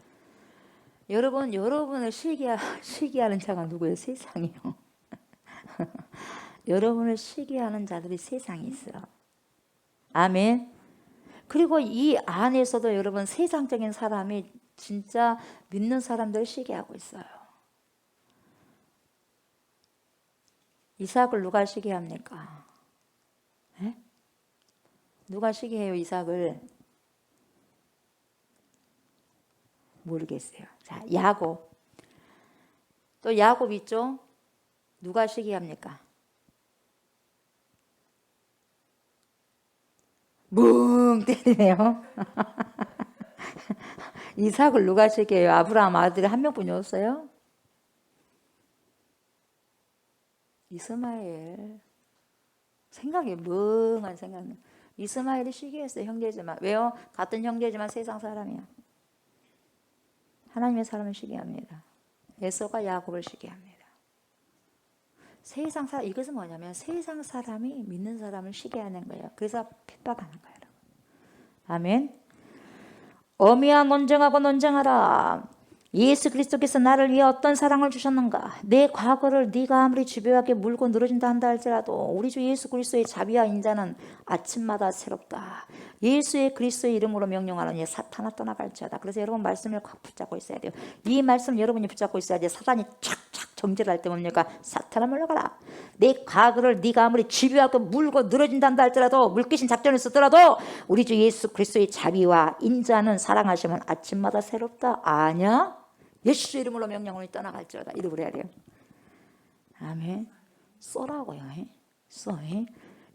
여러분, 여러분을 시기하는 자가 누구예요? 세상이요. 여러분을 시기하는 자들이 세상에 있어요. 아멘. 그리고 이 안에서도 여러분, 세상적인 사람이 진짜 믿는 사람들을 시기하고 있어요. 이삭을 누가 시기합니까? 에? 누가 시기해요, 이삭을? 모르겠어요. 자, 야곱. 또 야곱 있죠? 누가 시기합니까? 뭉 때리네요. 이삭을 누가 시기해요? 아브라함 아들이 한 명뿐이 없어요? 이스마엘. 생각이 멍한 생각. 이스마엘이 시기했어요. 형제지만. 왜요? 같은 형제지만 세상 사람이야. 하나님의 사람을 시기합니다. 에서가 야곱을 시기합니다. 세상 사람, 이것은 뭐냐면 세상 사람이 믿는 사람을 시기하는 거예요. 그래서 핍박하는 거예요. 아멘. 어미와 논쟁하고 논쟁하라. 예수 그리스도께서 나를 위해 어떤 사랑을 주셨는가? 내 과거를 네가 아무리 집요하게 물고 늘어진다 한다 할지라도 우리 주 예수 그리스도의 자비와 인자는 아침마다 새롭다. 예수의 그리스도의 이름으로 명령하노니 사탄아 떠나갈지어다. 그래서 여러분 말씀을 꽉 붙잡고 있어야 돼요. 이 말씀 여러분이 붙잡고 있어야지 사탄이 착착 정죄를 할 때 뭡니까? 사탄아 물러가라. 내 과거를 네가 아무리 집요하게 물고 늘어진다 한다 할지라도 물귀신 작전을 쓰더라도 우리 주 예수 그리스도의 자비와 인자는 사랑하시면 아침마다 새롭다. 아냐? 예수 이름으로 명령하노니 떠나갈지어다. 이렇게 그래야 돼요. 아멘. 쏘라고요. 쏘.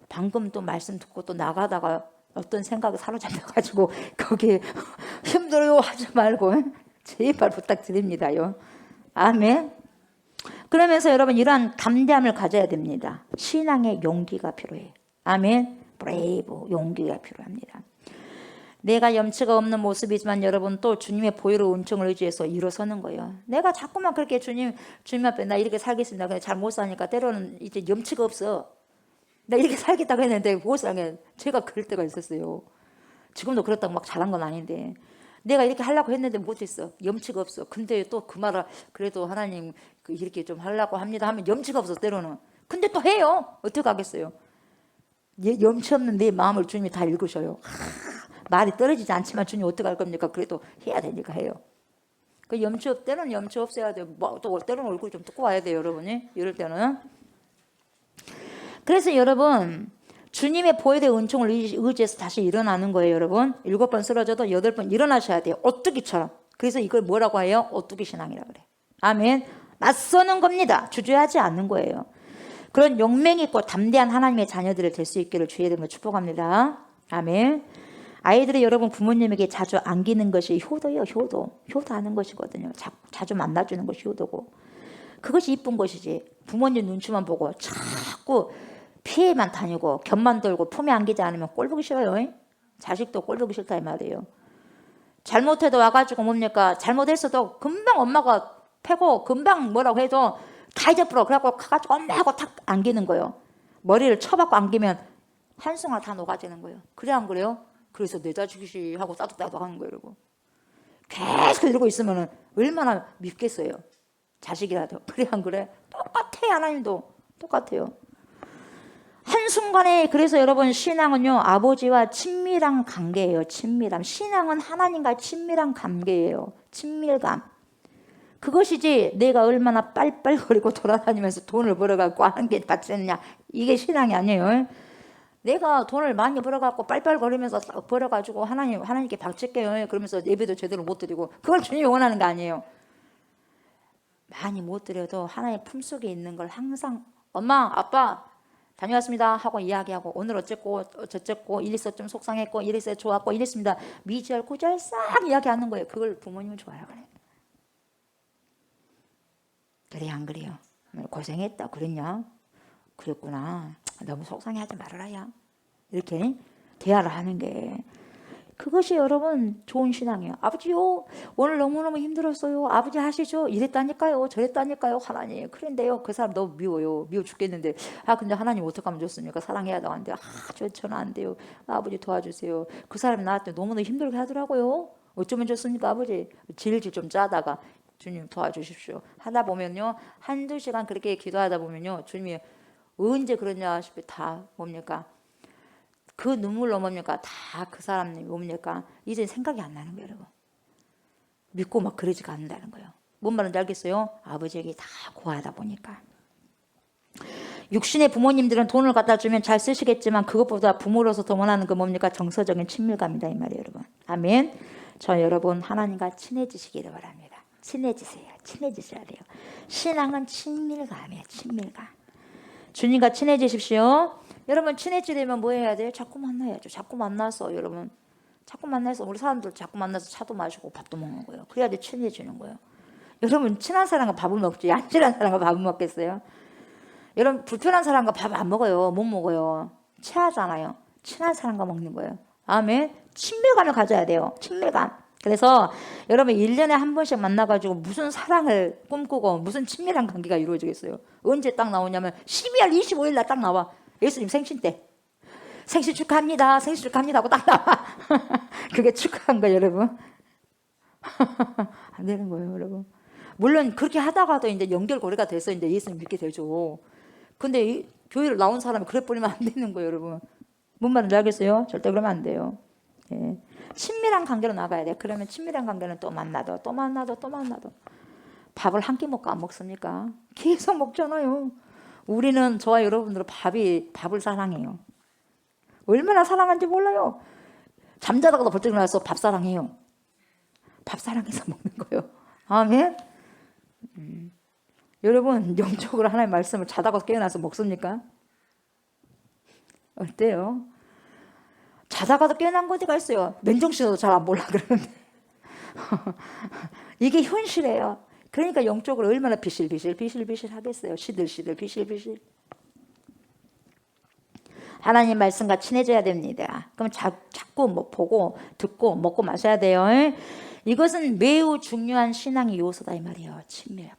방금 또 말씀 듣고 또 나가다가 어떤 생각에 사로잡혀가지고 거기에 힘들어요 하지 말고 제발 부탁드립니다요. 아멘. 그러면서 여러분 이러한 담대함을 가져야 됩니다. 신앙의 용기가 필요해. 아멘. 브레이브, 용기가 필요합니다. 내가 염치가 없는 모습이지만 여러분 또 주님의 보혈의 은총을 의지해서 일어서는 거예요. 내가 자꾸만 그렇게 주님 앞에 나 이렇게 살겠습니다. 근데 잘 못 사니까 때로는 이제 염치가 없어. 나 이렇게 살겠다고 했는데 못 살게 제가 그럴 때가 있었어요. 지금도 그렇다고 막 잘한 건 아닌데 내가 이렇게 하려고 했는데 못했어. 염치가 없어. 근데 또 그 말을 그래도 하나님 이렇게 좀 하려고 합니다 하면 염치가 없어 때로는. 근데 또 해요. 어떻게 하겠어요. 염치 없는 내 마음을 주님이 다 읽으셔요. 말이 떨어지지 않지만 주님 어떻게 할 겁니까? 그래도 해야 되니까 해요. 그 염치 없 때는 염치 없어야 돼요. 뭐 또 때로는 얼굴 좀 뜯고 와야 돼요, 여러분이. 이럴 때는. 그래서 여러분 주님의 보혈의 은총을 의지해서 다시 일어나는 거예요, 여러분. 7번 쓰러져도 8번 일어나셔야 돼요. 오뚜기처럼. 그래서 이걸 뭐라고 해요? 오뚜기 신앙이라고 그래. 아멘. 맞서는 겁니다. 주저하지 않는 거예요. 그런 용맹 있고 담대한 하나님의 자녀들을 될 수 있기를 주의 이름으로 축복합니다. 아멘. 아이들이 여러분 부모님에게 자주 안기는 것이 효도예요. 효도하는 것이거든요. 자주 만나주는 것이 효도고. 그것이 이쁜 것이지. 부모님 눈치만 보고 자꾸 피해만 다니고 곁만 들고 품에 안기지 않으면 꼴보기 싫어요. 자식도 꼴보기 싫다 이 말이에요. 잘못해도 와가지고 뭡니까? 잘못했어도 금방 엄마가 패고 금방 뭐라고 해도 다 잊어버려. 그래갖고 가가지고 엄마하고 탁 안기는 거예요. 머리를 쳐박고 안기면 한순간 다 녹아지는 거예요. 그래 안 그래요? 그래서 내 자식이 하고 따뜻따뜻 하는 거예요. 그리고 계속 이러고 있으면 얼마나 밉겠어요. 자식이라도. 그래 안 그래? 똑같아. 하나님도 똑같아요. 한순간에. 그래서 여러분 신앙은요 아버지와 친밀한 관계예요. 친밀함. 신앙은 하나님과 친밀한 관계예요. 친밀감. 그것이지 내가 얼마나 빨빨거리고 돌아다니면서 돈을 벌어갖고 하는 게 받쳤냐, 이게 신앙이 아니에요. 내가 돈을 많이 벌어갖고 빨빨거리면서 벌어가지고 하나님께 바칠게요 그러면서 예배도 제대로 못 드리고, 그걸 주님이 원하는 거 아니에요. 많이 못 드려도 하나님 품속에 있는 걸 항상 엄마 아빠 다녀왔습니다 하고 이야기하고, 오늘 어쨌고 저쨌고 이래서 좀 속상했고 이래서 좋았고 이랬습니다 미지알 구절 싹 이야기하는 거예요. 그걸 부모님은 좋아요. 그래 안 그래요? 고생했다 그랬냐? 그랬구나. 너무 속상해하지 말아라 야. 이렇게 대화를 하는 게, 그것이 여러분 좋은 신앙이에요. 아버지요 오늘 너무너무 힘들었어요. 아버지 하시죠. 이랬다니까요 저랬다니까요. 하나님 그런데요 그 사람 너무 미워요. 미워 죽겠는데 근데 하나님 어떡하면 좋습니까? 사랑해야 되는데 저는 안 돼요. 아버지 도와주세요. 그 사람이 나한테 너무너무 힘들게 하더라고요. 어쩌면 좋습니까? 아버지 질질 좀 짜다가 주님 도와주십시오 하다 보면요, 한두 시간 그렇게 기도하다 보면요, 주님이 언제 그러냐 싶이 다 뭡니까? 그 눈물로 뭡니까? 다 그 사람이 뭡니까? 이제 생각이 안 나는 거예요. 여러분. 믿고 막 그러지가 않는다는 거예요. 뭔 말인지 알겠어요? 아버지에게 다 고하다 보니까. 육신의 부모님들은 돈을 갖다 주면 잘 쓰시겠지만 그것보다 부모로서 더 원하는 그 뭡니까? 정서적인 친밀감이다 이 말이에요. 여러분. 아멘. 저 여러분 하나님과 친해지시기를 바랍니다. 친해지세요. 친해지셔야 돼요. 신앙은 친밀감이에요. 친밀감. 주님과 친해지십시오. 여러분 친해지려면 뭐 해야 돼요? 자꾸 만나야죠. 자꾸 만나서 여러분 자꾸 만나서 우리 사람들 자꾸 만나서 차도 마시고 밥도 먹는 거예요. 그래야 돼 친해지는 거예요. 여러분 친한 사람과 밥을 먹지 안 친한 사람과 밥을 먹겠어요? 여러분 불편한 사람과 밥 안 먹어요. 못 먹어요. 체하잖아요. 친한 사람과 먹는 거예요. 아멘. 친밀감을 가져야 돼요. 친밀감. 그래서 여러분 1년에 한 번씩 만나가지고 무슨 사랑을 꿈꾸고 무슨 친밀한 관계가 이루어지겠어요? 언제 딱 나오냐면 12월 25일 날 딱 나와. 예수님 생신 때. 생신 축하합니다. 생신 축하합니다 하고 딱 나와. 그게 축하한 거예요 여러분. 안 되는 거예요 여러분. 물론 그렇게 하다가도 이제 연결고리가 돼서 이제 예수님 믿게 되죠. 근데 교회를 나온 사람이 그래 버리면 안 되는 거예요 여러분. 뭔 말인지 알겠어요? 절대 그러면 안 돼요. 예. 친밀한 관계로 나가야 돼. 그러면 친밀한 관계는 또 만나도 또 만나도 또 만나도. 밥을 한 끼 먹고 안 먹습니까? 계속 먹잖아요. 우리는 저와 여러분들은 밥을 사랑해요. 얼마나 사랑하는지 몰라요. 잠자다가도 벌떡 일어나서 밥 사랑해요. 밥 사랑해서 먹는 거예요. 아멘. 여러분 영적으로 하나님의 말씀을 자다가 깨어나서 먹습니까? 어때요? 자다가도 깨어난 거 어디가 있어요? 맨정신으로 잘 안 몰라 그러는데. 이게 현실이에요. 그러니까 영적으로 얼마나 비실비실 하겠어요. 시들시들 비실비실. 하나님 말씀과 친해져야 됩니다. 그럼 자꾸 뭐 보고 듣고 먹고 마셔야 돼요. 이것은 매우 중요한 신앙의 요소다 이 말이에요. 친밀감.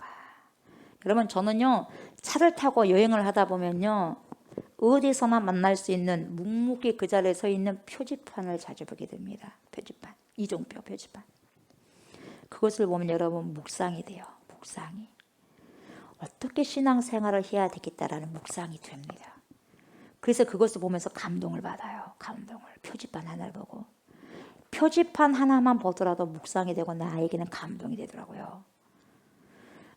여러분 저는요 차를 타고 여행을 하다 보면요 어디서나 만날 수 있는 묵묵히 그 자리에 서 있는 표지판을 자주 보게 됩니다. 표지판. 이종표 표지판. 그것을 보면 여러분 묵상이 돼요. 묵상이. 어떻게 신앙생활을 해야 되겠다라는 묵상이 됩니다. 그래서 그것을 보면서 감동을 받아요. 감동을. 표지판 하나를 보고. 표지판 하나만 보더라도 묵상이 되고 나에게는 감동이 되더라고요.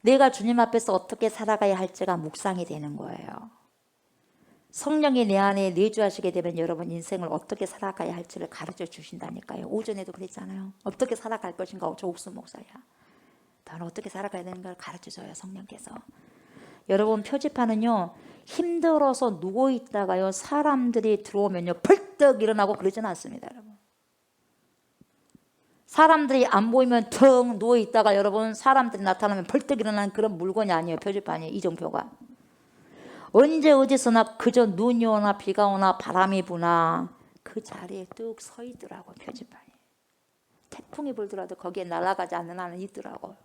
내가 주님 앞에서 어떻게 살아가야 할지가 묵상이 되는 거예요. 성령이 내 안에 내주하시게 되면 여러분 인생을 어떻게 살아가야 할지를 가르쳐 주신다니까요. 오전에도 그랬잖아요. 어떻게 살아갈 것인가. 저 옥순 목사야. 너는 어떻게 살아가야 되는 걸 가르쳐줘요. 성령께서. 여러분 표지판은요. 힘들어서 누워있다가요. 사람들이 들어오면요. 벌떡 일어나고 그러지는 않습니다. 여러분. 사람들이 안 보이면 텅 누워있다가 여러분 사람들이 나타나면 벌떡 일어나는 그런 물건이 아니에요. 표지판이. 이정표가. 언제 어디서나 그저 눈이 오나 비가 오나 바람이 부나 그 자리에 뚝 서 있더라고. 표지판이. 태풍이 불더라도 거기에 날아가지 않는 한은 있더라고.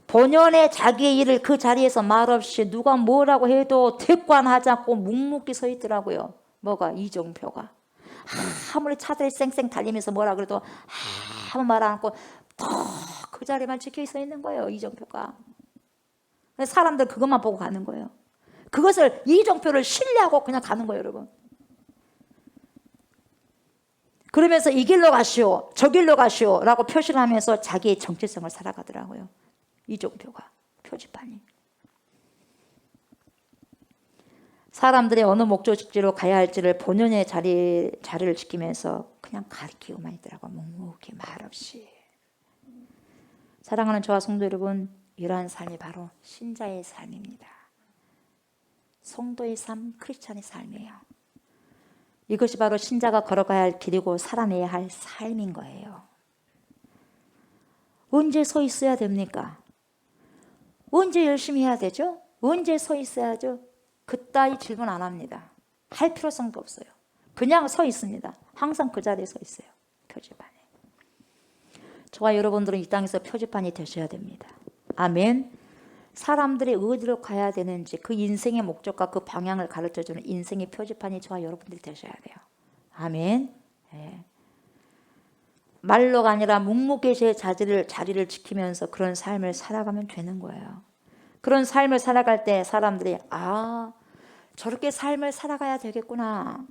본연의 자기의 일을 그 자리에서 말없이 누가 뭐라고 해도 대꾸하지 않고 묵묵히 서 있더라고요. 뭐가? 이정표가. 아무리 차들이 쌩쌩 달리면서 뭐라 그래도 아무 말 안 하고 그 자리만 지켜 서 있는 거예요. 이정표가. 사람들 그것만 보고 가는 거예요. 그것을 이정표를 신뢰하고 그냥 가는 거예요, 여러분. 그러면서 이 길로 가시오, 저 길로 가시오 라고 표시를 하면서 자기의 정체성을 살아가더라고요. 이정표가. 표지판이. 사람들이 어느 목적지로 가야 할지를 본연의 자리를 지키면서 그냥 가리키고만 있더라고요. 묵묵히 말없이. 사랑하는 저와 성도 여러분, 이러한 삶이 바로 신자의 삶입니다. 성도의 삶, 크리스찬의 삶이에요. 이것이 바로 신자가 걸어가야 할 길이고 살아내야 할 삶인 거예요. 언제 서 있어야 됩니까? 언제 열심히 해야 되죠? 언제 서 있어야죠? 그따위 질문 안 합니다. 할 필요성도 없어요. 그냥 서 있습니다. 항상 그 자리에 서 있어요. 표지판에. 저와 여러분들은 이 땅에서 표지판이 되셔야 됩니다. 아멘. 사람들이 어디로 가야 되는지 그 인생의 목적과 그 방향을 가르쳐주는 인생의 표지판이 저와 여러분들이 되셔야 돼요. 아멘. 네. 말로가 아니라 묵묵히 제 자리를 지키면서 그런 삶을 살아가면 되는 거예요. 그런 삶을 살아갈 때 사람들이 저렇게 삶을 살아가야 되겠구나.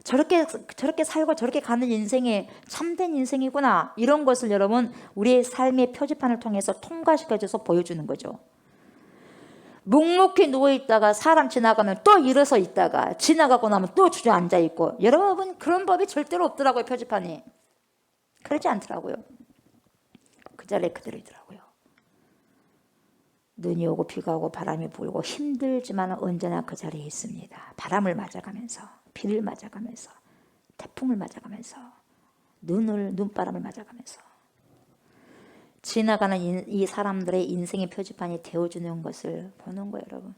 저렇게 살고 저렇게 가는 인생이 참된 인생이구나. 이런 것을 여러분 우리의 삶의 표지판을 통해서 통과시켜줘서 보여주는 거죠. 묵묵히 누워있다가 사람 지나가면 또 일어서 있다가 지나가고 나면 또 주저앉아 있고, 여러분 그런 법이 절대로 없더라고요. 표지판이. 그러지 않더라고요. 그 자리에 그대로 있더라고요. 눈이 오고 비가 오고 바람이 불고 힘들지만 언제나 그 자리에 있습니다. 바람을 맞아가면서, 비를 맞아가면서, 태풍을 맞아가면서, 눈바람을 맞아가면서 지나가는 이 사람들의 인생의 표지판이 되어주는 것을 보는 거예요, 여러분.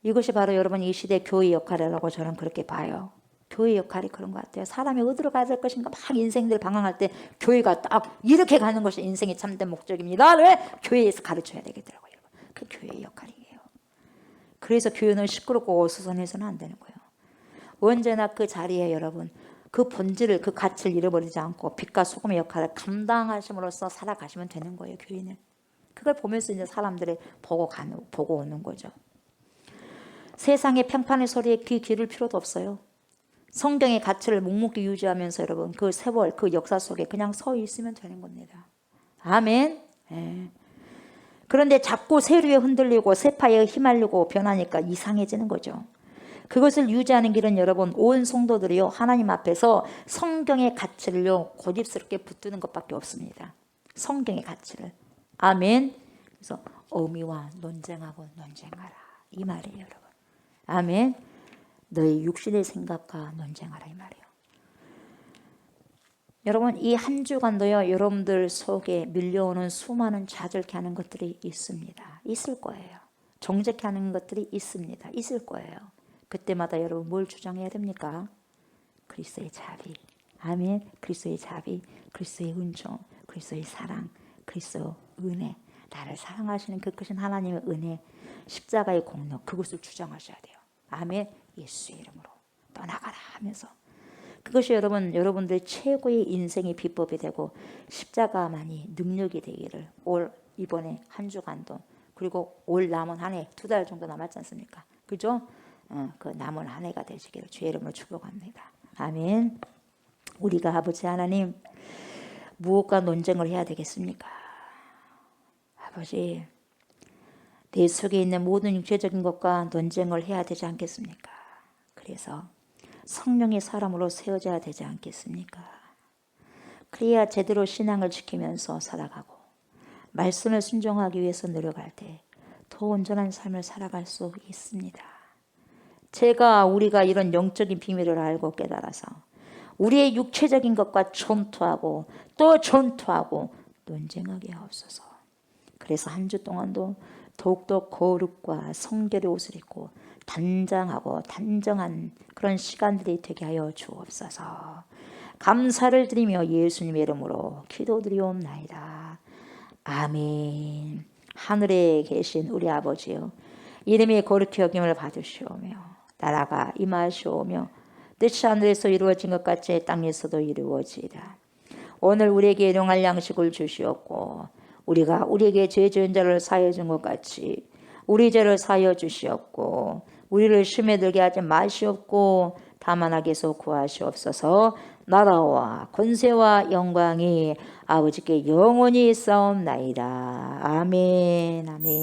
이것이 바로 여러분 이 시대 교회 역할이라고 저는 그렇게 봐요. 교회 역할이 그런 것 같아요. 사람이 어디로 가야 될 것인가 막 인생들 방황할 때 교회가 딱 이렇게 가는 것이 인생의 참된 목적입니다를 교회에서 가르쳐야 되겠더라고요. 그 교회의 역할이에요. 그래서 교회는 시끄럽고 어수선해서는 안 되는 거예요. 언제나 그 자리에 여러분 그 본질을, 그 가치를 잃어버리지 않고 빛과 소금의 역할을 감당하심으로써 살아가시면 되는 거예요. 교회는. 그걸 보면서 이제 사람들이 보고 오는 거죠. 세상의 평판의 소리에 귀 기울일 필요도 없어요. 성경의 가치를 묵묵히 유지하면서 여러분 그 세월, 그 역사 속에 그냥 서 있으면 되는 겁니다. 아멘. 네. 그런데 자꾸 세류에 흔들리고 세파에 휘말리고 변하니까 이상해지는 거죠. 그것을 유지하는 길은 여러분 온 성도들이요 하나님 앞에서 성경의 가치를요 고집스럽게 붙드는 것밖에 없습니다. 성경의 가치를. 아멘. 그래서 어미와 논쟁하고 논쟁하라 이 말이에요, 여러분. 아멘. 너희 육신의 생각과 논쟁하라 이 말이에요. 여러분 이 한 주간도요 여러분들 속에 밀려오는 수많은 좌절케 하는 것들이 있습니다. 있을 거예요. 정죄케 하는 것들이 있습니다. 있을 거예요. 그때마다 여러분 뭘 주장해야 됩니까? 그리스도의 자비. 아멘. 그리스도의 자비, 그리스도의 은총, 그리스도의 사랑, 그리스도의 은혜. 나를 사랑하시는 그 크신 하나님의 은혜, 십자가의 공로, 그것을 주장하셔야 돼요. 아멘. 예수의 이름으로 떠나가라 하면서 그것이 여러분들의 최고의 인생의 비법이 되고 십자가만이 능력이 되기를 이번에 한 주간도 그리고 올 남은 한 해 2달 정도 남았지 않습니까? 그죠? 그 남은 한 해가 되시기를 주의 이름으로 축복합니다. 아멘. 우리가 아버지 하나님 무엇과 논쟁을 해야 되겠습니까? 아버지 내 속에 있는 모든 육체적인 것과 논쟁을 해야 되지 않겠습니까? 그래서 성령의 사람으로 세워져야 되지 않겠습니까? 그래야 제대로 신앙을 지키면서 살아가고 말씀을 순종하기 위해서 노력할 때 더 온전한 삶을 살아갈 수 있습니다. 우리가 이런 영적인 비밀을 알고 깨달아서 우리의 육체적인 것과 전투하고 또 전투하고 논쟁하게 하옵소서. 그래서 한 주 동안도 더욱더 거룩과 성결의 옷을 입고 단장하고 단정한 그런 시간들이 되게 하여 주옵소서. 감사를 드리며 예수님의 이름으로 기도드리옵나이다. 아멘. 하늘에 계신 우리 아버지여, 이름이 거룩히 여김을 받으시오며 나라가 임하시오며 뜻이 하늘에서 이루어진 것 같이 땅에서도 이루어지이다. 오늘 우리에게 일용할 양식을 주시옵고 우리가 우리에게 죄 지은 자를 사하여 준 것 같이 우리 죄를 사하여 주시옵고 우리를 시험에 들게 하지 마시옵고 다만 악에서 구하시옵소서. 나라와 권세와 영광이 아버지께 영원히 있사옵나이다. 아멘. 아멘.